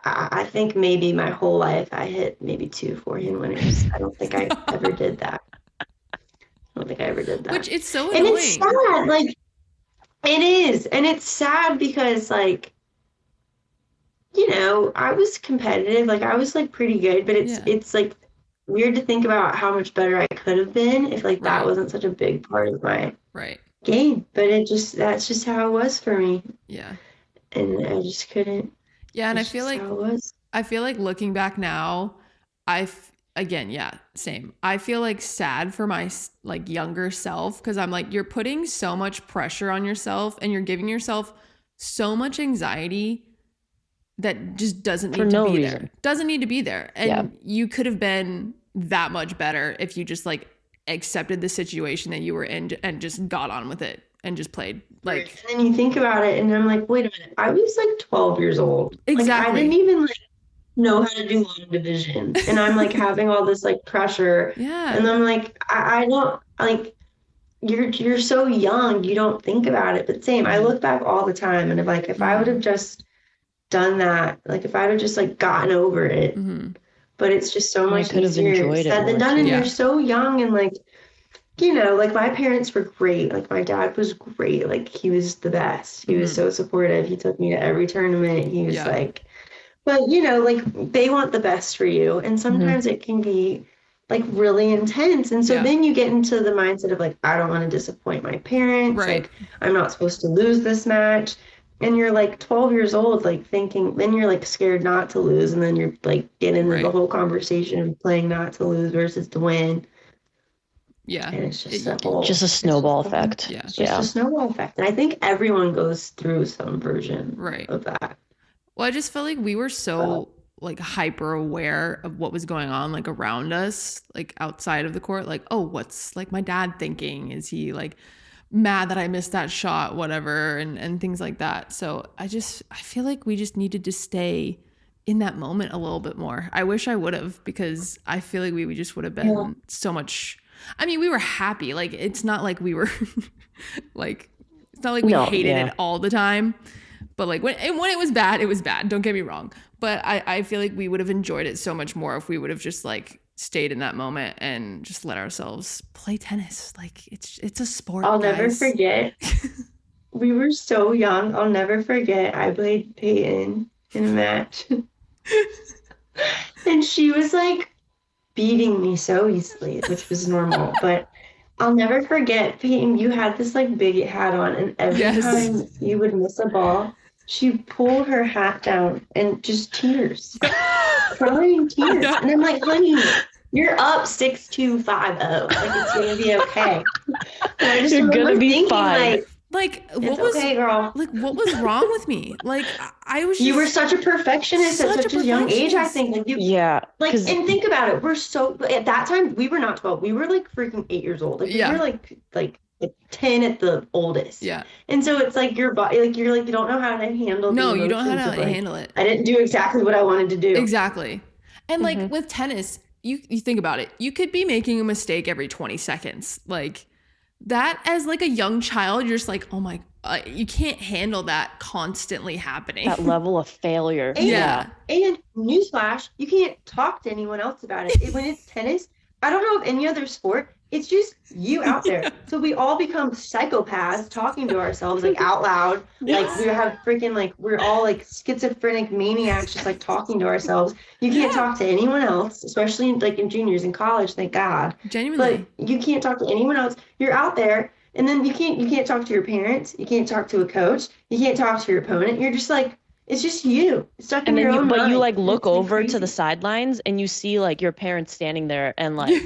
I think maybe my whole life I hit maybe 2 forehand winners. I don't think I ever did that. Which it's so annoying. And it's sad. Like, it is. And it's sad because, like, I was competitive. Like, I was, like, pretty good. But it's like, weird to think about how much better I could have been if, like, that wasn't such a big part of my game. But that's just how it was for me. Yeah. And I just couldn't. Yeah, and I feel like looking back now, again, yeah, same. I feel like sad for my like younger self because I'm like, you're putting so much pressure on yourself and you're giving yourself so much anxiety that just doesn't For need to no be reason. there. Doesn't need to be there. And Yeah. you could have been that much better if you just like accepted the situation that you were in and just got on with it and just played. Like, And then you think about it, and I'm like, wait a minute, I was like 12 years old. Like, I exactly. didn't even like know how to do long division, and I'm like having all this like pressure, Yeah. and I'm like, I don't like. You're so young, you don't think about it. But same, I look back all the time, and I'm like, if I would have just done that, like if I would have just like gotten over it, but it's just so much could have easier enjoyed it said than more, done. And too. you're so young, and like, you know, like my parents were great. Like my dad was great. Like he was the best. He was so supportive. He took me to every tournament. He was like, but you know, like they want the best for you. And sometimes it can be like really intense. And so then you get into the mindset of like, I don't want to disappoint my parents. Right. Like I'm not supposed to lose this match. And you're like 12 years old, like thinking, then you're like scared not to lose. And then you're like getting into the whole conversation of playing not to lose versus to win. Yeah. And it's just just a snowball effect. Yeah. It's just a snowball effect. And I think everyone goes through some version of that. Well, I just felt like we were so like hyper aware of what was going on like around us, like outside of the court. Like, oh, what's like my dad thinking? Is he like mad that I missed that shot, whatever, and things like that. So I feel like we just needed to stay in that moment a little bit more. I wish I would have, because I feel like we just would have been so much. I mean, we were happy. Like, it's not like we were like, it's not like we hated it all the time. But like when it was bad, it was bad. Don't get me wrong. But I feel like we would have enjoyed it so much more if we would have just like stayed in that moment and just let ourselves play tennis. Like it's a sport. I'll never forget. We were so young. I'll never forget. I played Peyton in a match. And she was like beating me so easily, which was normal. But I'll never forget, Peyton, you had this like big hat on, and every time you would miss a ball, she pulled her hat down and just tears. Crying tears. And I'm like, honey, you're up 6-2, 5-0. Like it's gonna be okay. And I just remember thinking like it's what was okay, girl. Like what was wrong with me? Like I was just, you were such a perfectionist at such a young age, I think. Like like, and think about it, we're so at that time we were not 12, we were like freaking 8 years old. Like we were like 10 at the oldest. Yeah. And so it's like your body, like you're like, you don't know how to handle no, you don't know how to handle it. I didn't do exactly what I wanted to do. Exactly. And like with tennis, you think about it, you could be making a mistake every 20 seconds. Like that, as like a young child, you're just like, oh my, you can't handle that constantly happening. That level of failure. And, and newsflash, you can't talk to anyone else about it. When it's tennis, I don't know of any other sport, it's just you out there. So we all become psychopaths talking to ourselves like out loud. Like we have freaking like, we're all like schizophrenic maniacs just like talking to ourselves. You can't talk to anyone else, especially like in juniors in college, thank God. Genuinely. But you can't talk to anyone else. You're out there, and then you can't talk to your parents. You can't talk to a coach. You can't talk to your opponent. You're just like, it's just you stuck in your own mind. But you like look over to the sidelines and you see like your parents standing there and like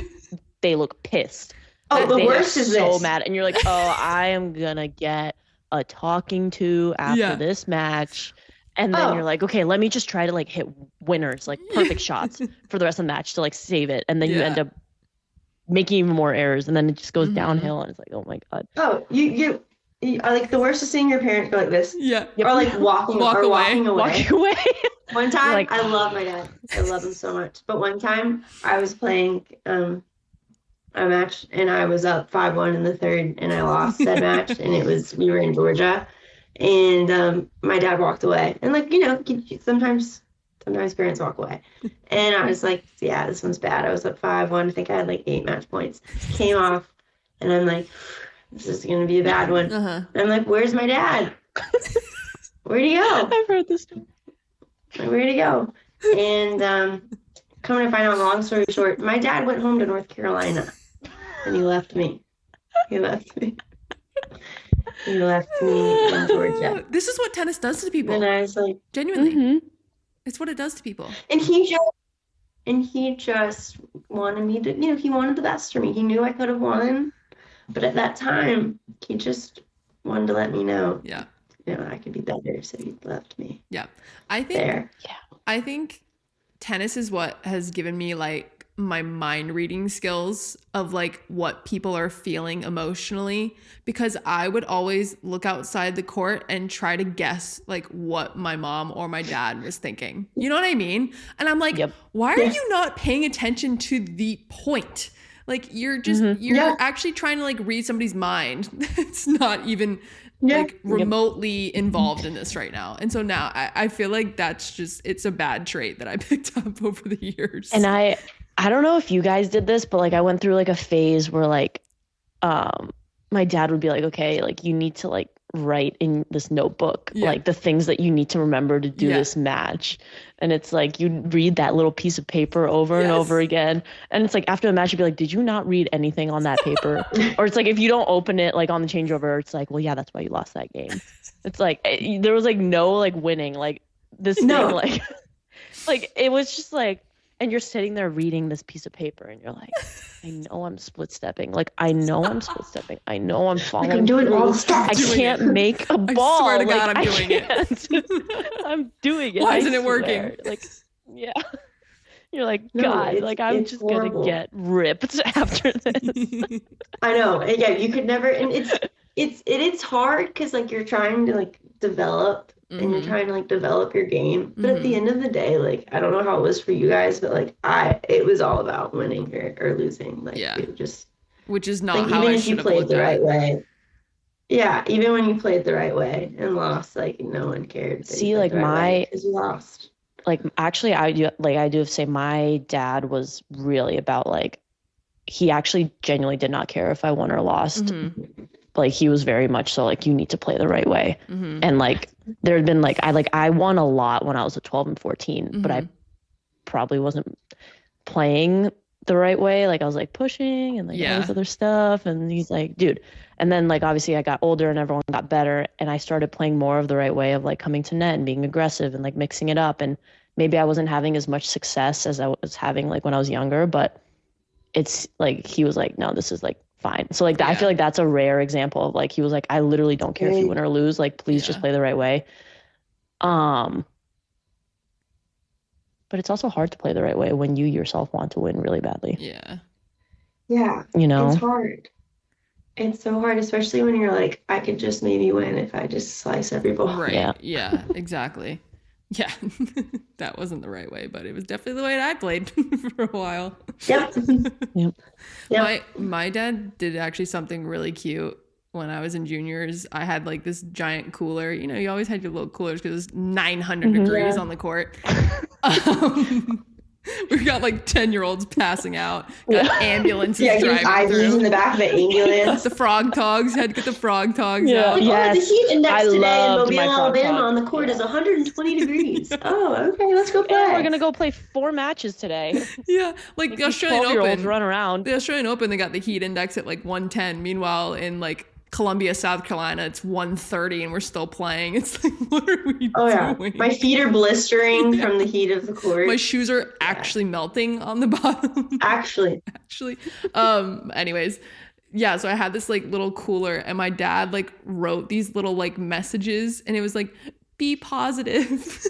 they look pissed. Oh, the worst is so this. mad, and you're like, oh, I am gonna get a talking to after this match. And then you're like, okay, let me just try to like hit winners, like perfect shots for the rest of the match to like save it. And then you end up making even more errors, and then it just goes downhill, and it's like, oh my God. Oh, you like the worst is seeing your parents go like this. Yeah. Or like walking away. Walking away. One time, like, I love my dad. I love him so much. But one time I was playing a match, and I was up 5-1 in the third, and I lost that match, and we were in Georgia, and my dad walked away. And like, you know, sometimes parents walk away. And I was like, yeah, this one's bad. I was up 5-1. I think I had like 8 match points. Came off, and I'm like, this is going to be a bad one. And I'm like, where's my dad? Where'd he go? I've heard this story. Where'd he go? And coming to find out, long story short, my dad went home to North Carolina, and he left me. He left me in Georgia. This is what tennis does to people. And I was like, genuinely, it's what it does to people. And he and he just wanted me to, he wanted the best for me. He knew I could have won, but at that time, he just wanted to let me know, Yeah. I could be better, so he left me Yeah. I think tennis is what has given me like my mind reading skills of like what people are feeling emotionally, because I would always look outside the court and try to guess like what my mom or my dad was thinking. You know what I mean? And I'm like, why are you not paying attention to the point? Like you're actually trying to like read somebody's mind. It's not even like remotely involved in this right now. And so now I feel like it's a bad trait that I picked up over the years. And I don't know if you guys did this, but like I went through like a phase where like my dad would be like, okay, like you need to like write in this notebook like the things that you need to remember to do this match. And it's like you read that little piece of paper over and over again, and it's like after the match you'd be like, did you not read anything on that paper? Or it's like if you don't open it like on the changeover, it's like, well, yeah, that's why you lost that game. It's like there was like no like winning like this thing like like it was just like, and you're sitting there reading this piece of paper and you're like, I know I'm split stepping. Like, I know I'm split stepping. I know I'm falling. Like I'm doing all the stuff. I can't make a ball. I swear to like, God, I'm doing it. I'm doing it. Why isn't it working? Like, yeah. You're like, God, like I'm just going to get ripped after this. I know. Yeah, you could never, and it's hard because like you're trying to like develop and you're trying to like develop your game. But at the end of the day, like I don't know how it was for you guys, but like it was all about winning or losing. Like it just, which is not like, how even I if should you have played looked the at right it. way. Yeah, even when you played the right way and lost, like no one cared. See, like because you lost. Like actually, I do have to say my dad was really about like he actually genuinely did not care if I won or lost. Like he was very much so like you need to play the right way. And like there had been like I won a lot when I was 12 and 14, but I probably wasn't playing the right way. Like I was like pushing and like all this other stuff. And he's like, dude. And then like obviously I got older and everyone got better and I started playing more of the right way of like coming to net and being aggressive and like mixing it up. And maybe I wasn't having as much success as I was having like when I was younger, but it's like he was like, no, this is like fine. So like I feel like that's a rare example of like he was like, I literally don't care if you win or lose, like please just play the right way. But it's also hard to play the right way when you yourself want to win really badly. Yeah, you know, it's hard. It's so hard, especially when you're like, I could just maybe win if I just slice every ball. Right. Yeah, exactly. Yeah, that wasn't the right way, but it was definitely the way I played for a while. Yep. My dad did actually something really cute when I was in juniors. I had like this giant cooler. You know, you always had your little coolers because it was 900 degrees on the court. We got like 10-year-olds passing out. Got ambulances driving IVs through. in the back of the ambulance. The frog togs. Had to get the frog togs Like, out. the heat index today in loved Mobile, my frog Alabama tog. on the court is 120 degrees. Oh, okay, let's go play. Yeah, we're gonna go play 4 matches today. Yeah, like the Australian Open. Run around. The Australian Open, they got the heat index at like 110. Meanwhile, in like Columbia, South Carolina, it's 130 and we're still playing. It's like, what are we doing? My feet are blistering from the heat of the court. My shoes are actually melting on the bottom. Actually. Anyways, yeah, so I had this like little cooler and my dad like wrote these little like messages and it was like, be positive.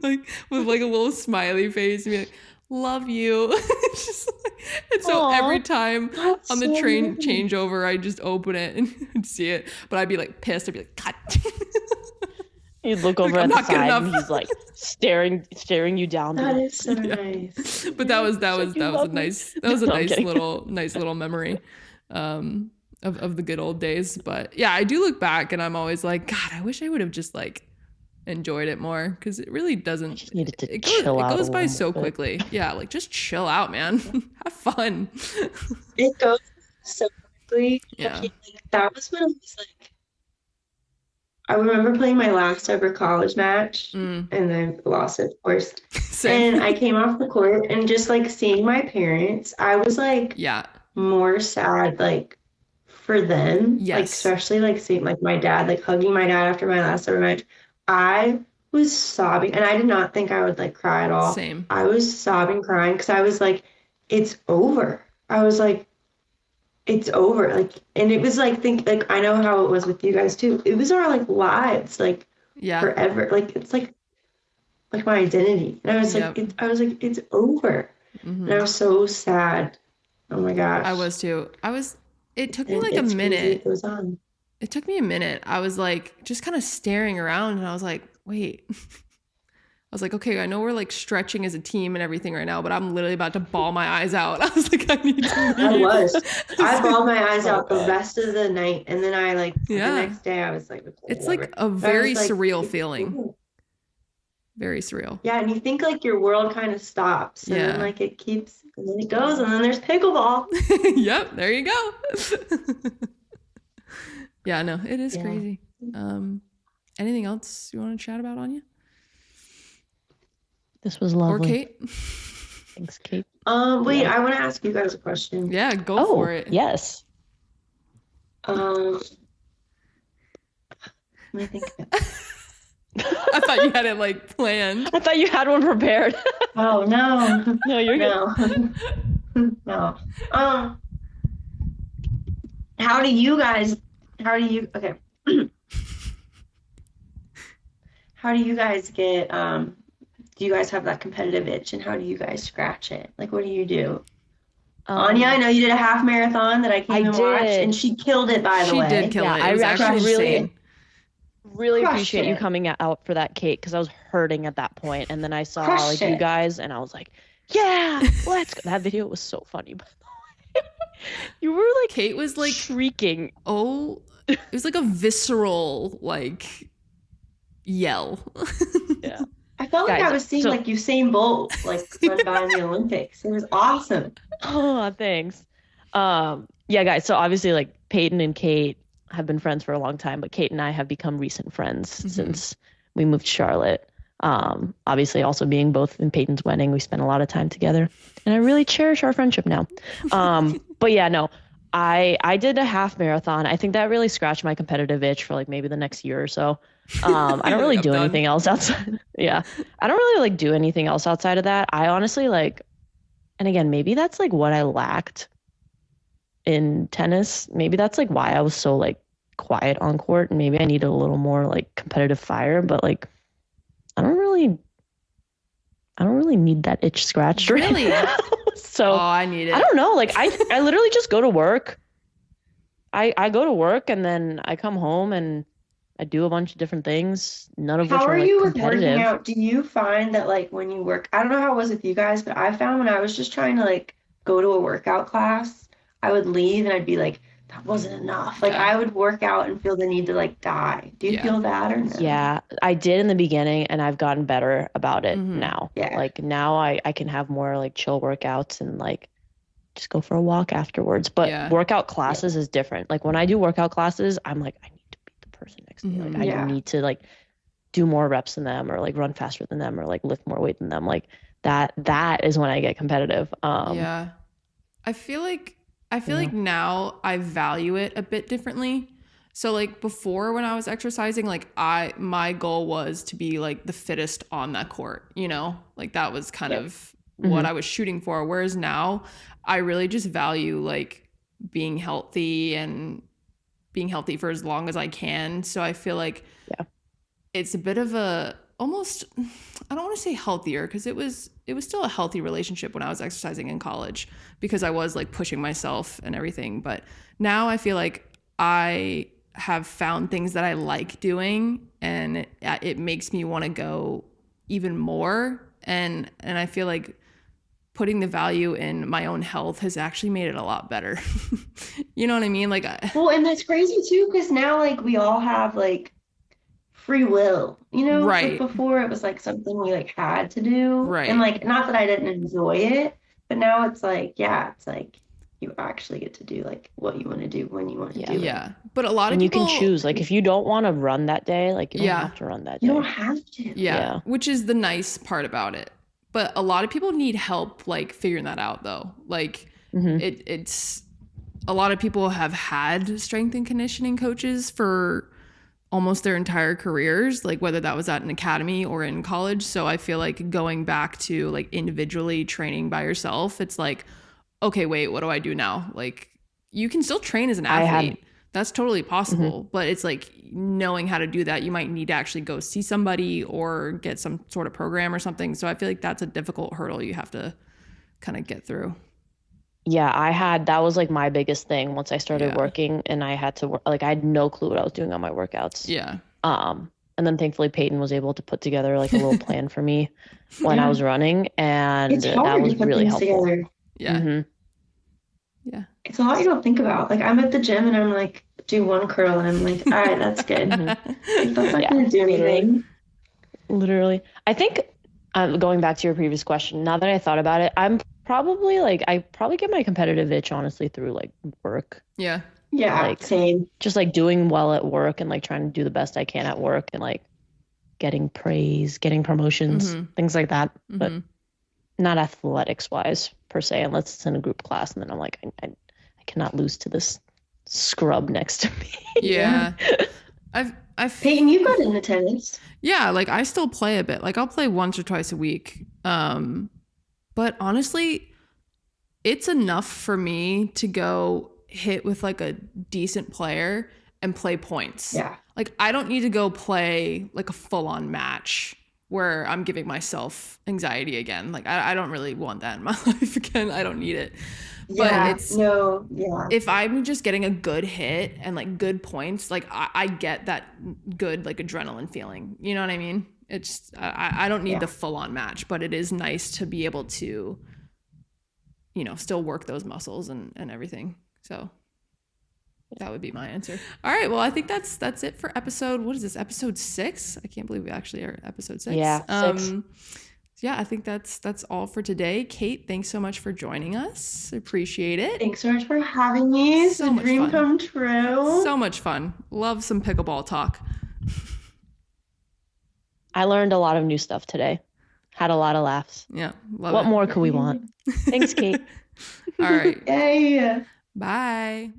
Like with like a little smiley face and be like, love you. And so every time on the train changeover, I just open it and see it. But I'd be like pissed. I'd be like, God. You'd look over at the side and he's like staring you down. That is so nice. But that was a nice little memory of the good old days. But yeah, I do look back and I'm always like, God, I wish I would have just like enjoyed it more because it really doesn't. It goes by so quickly. Yeah, like just chill out, man. Have fun. It goes so quickly. Yeah. Like, that was when I was like, I remember playing my last ever college match and I lost it, of course. Same. And I came off the court and just like seeing my parents, I was like more sad like for them. Yes. Like especially like seeing like my dad, like hugging my dad after my last ever match. I was sobbing, and I did not think I would like cry at all. Same. I was sobbing, crying because I was like, it's over. I was like, it's over. Like, and it was like, I know how it was with you guys too. It was our like lives, like Yeah. forever. Like, it's like my identity. And I was Yep. like, it's over. And I was so sad. Oh my gosh. I was too. It took me And like a it's crazy minute. it goes on. It took me a minute. I was like, just kind of staring around, and I was like, wait. I was like, okay, I know we're like stretching as a team and everything right now, but I'm literally about to bawl my eyes out. I was like, I need to leave. I bawled my eyes out the rest of the night, and then I like the Yeah. next day I was like, okay, It's whatever. like a But I was very like, surreal it's feeling. cool. Very surreal. Yeah, and you think like your world kind of stops, and then Yeah. like it keeps, and then it goes, and then there's pickleball. Yep, there you go. Yeah, no, it is Yeah. crazy. Anything else you want to chat about, Anya? This was Or lovely. Kate? Thanks, Kate. Wait, Yeah. I want to ask you guys a question. Yeah, go Oh, for it. yes. Let me think. I thought you had it like planned. I thought you had one prepared. Oh no, No, you're good. no, no. How do you okay? How do you guys get do you guys have that competitive itch, and how do you guys scratch it? Like, what do you do? Anya, I know you did a half marathon that I came and watched, did. and she killed it, by the She way. did kill Yeah, it. I It was actually actually really- insane. really Crushed appreciate you it. coming out for that, Kate, because I was hurting at that point, and then I saw Crushed like you it. guys, and I was like, yeah, let's go. That video was so funny, by the way. You were like Kate was like, shrieking. oh, it was like a visceral like yell. Yeah. I felt like Guys, I was seeing so- like Usain Bolt like run by in the Olympics. It was awesome. Oh, thanks. Yeah, guys. So obviously, like Peyton and Kate have been friends for a long time, but Kate and I have become recent friends since we moved to Charlotte. Obviously, also being both in Peyton's wedding, we spent a lot of time together, and I really cherish our friendship now. But yeah, no, I did a half marathon. I think that really scratched my competitive itch for like maybe the next year or so. I don't really I'm do done. anything else outside. Yeah, I don't really like do anything else outside of that. I honestly like, and again, maybe that's like what I lacked in tennis. Maybe that's like why I was so like quiet on court, and maybe I needed a little more like competitive fire. But like, I don't really need that itch scratched right Really? now. So Oh, I need it. I don't know. Like I literally just go to work. I go to work, and then I come home and I do a bunch of different things, none of which How are are like you with working competitive. out? Do you find that like when you work, I don't know how it was with you guys, but I found when I was just trying to like go to a workout class, I would leave and I'd be like, that wasn't enough. Like Yeah. I would work out and feel the need to like die. Do you Yeah. feel that or no? Yeah, I did in the beginning, and I've gotten better about it Mhm. now. Yeah. Like now I can have more like chill workouts and like just go for a walk afterwards. But Yeah. workout classes is different. Like when I do workout classes, I'm like, I need to beat the person next to me. Like Mhm. I Yeah. need to like do more reps than them, or like run faster than them, or like lift more weight than them. Like that is when I get competitive. Yeah. I feel like now I value it a bit differently. So like before when I was exercising, like my goal was to be like the fittest on that court, you know? Like that was kind of what I was shooting for. Whereas now I really just value like being healthy and being healthy for as long as I can. So I feel like it's a bit of a almost, I don't want to say healthier, because it was still a healthy relationship when I was exercising in college, because I was like pushing myself and everything. But now I feel like I have found things that I like doing, and it makes me want to go even more. And I feel like putting the value in my own health has actually made it a lot better. You know what I mean? Like, Well, and that's crazy too, because now like we all have like free will, you know? Right. Like before it was like something we like had to do. Right. And like not that I didn't enjoy it, but now it's like, yeah, it's like you actually get to do like what you want to do when you want to do it. yeah. But a lot of and you people can choose. Like if you don't want to run that day, like you don't Yeah. have to run that You day. don't have to. Yeah, Yeah. which is the nice part about it. But a lot of people need help like figuring that out though. Like Mhm. it's a lot of people have had strength and conditioning coaches for almost their entire careers, like whether that was at an academy or in college. So I feel like going back to like individually training by yourself, it's like, okay, wait, what do I do now? Like you can still train as an athlete. That's totally possible, but it's like knowing how to do that, you might need to actually go see somebody or get some sort of program or something. So I feel like that's a difficult hurdle you have to kind of get through. Yeah, that was like my biggest thing once I started working, and I had to work, like I had no clue what I was doing on my workouts. Yeah. And then thankfully Peyton was able to put together like a little plan for me when I was running, and that was really helpful. Together. Yeah. Yeah. It's a lot you don't think about. Like I'm at the gym and I'm like, do one curl and I'm like, all right, that's good. Like, that's not gonna do anything. Literally. I think going back to your previous question, now that I thought about it, I probably get my competitive itch honestly through like work. Yeah. Yeah, like same. Just like doing well at work and like trying to do the best I can at work and like getting praise, getting promotions, things like that. But not athletics wise per se, unless it's in a group class, and then I'm like, I cannot lose to this scrub next to me. Yeah. Peyton, you got into tennis. Yeah, like I still play a bit. Like I'll play once or twice a week. But honestly, it's enough for me to go hit with like a decent player and play points. Yeah. Like I don't need to go play like a full-on match where I'm giving myself anxiety again. Like I don't really want that in my life again. I don't need it. Yeah, but if I'm just getting a good hit and like good points, like I get that good like adrenaline feeling. You know what I mean? It's I don't need the full-on match, but it is nice to be able to, you know, still work those muscles and everything. So that would be my answer. All right. Well, I think that's it for episode. What is this? Episode 6? I can't believe we actually are at episode 6. Yeah. 6. Yeah, I think that's all for today. Kate, thanks so much for joining us. Appreciate it. Thanks so much for having me. It's a dream come true. So much fun. Love some pickleball talk. I learned a lot of new stuff today. Had a lot of laughs. Yeah. What more could we want? Thanks, Kate. All right. Yay. Bye.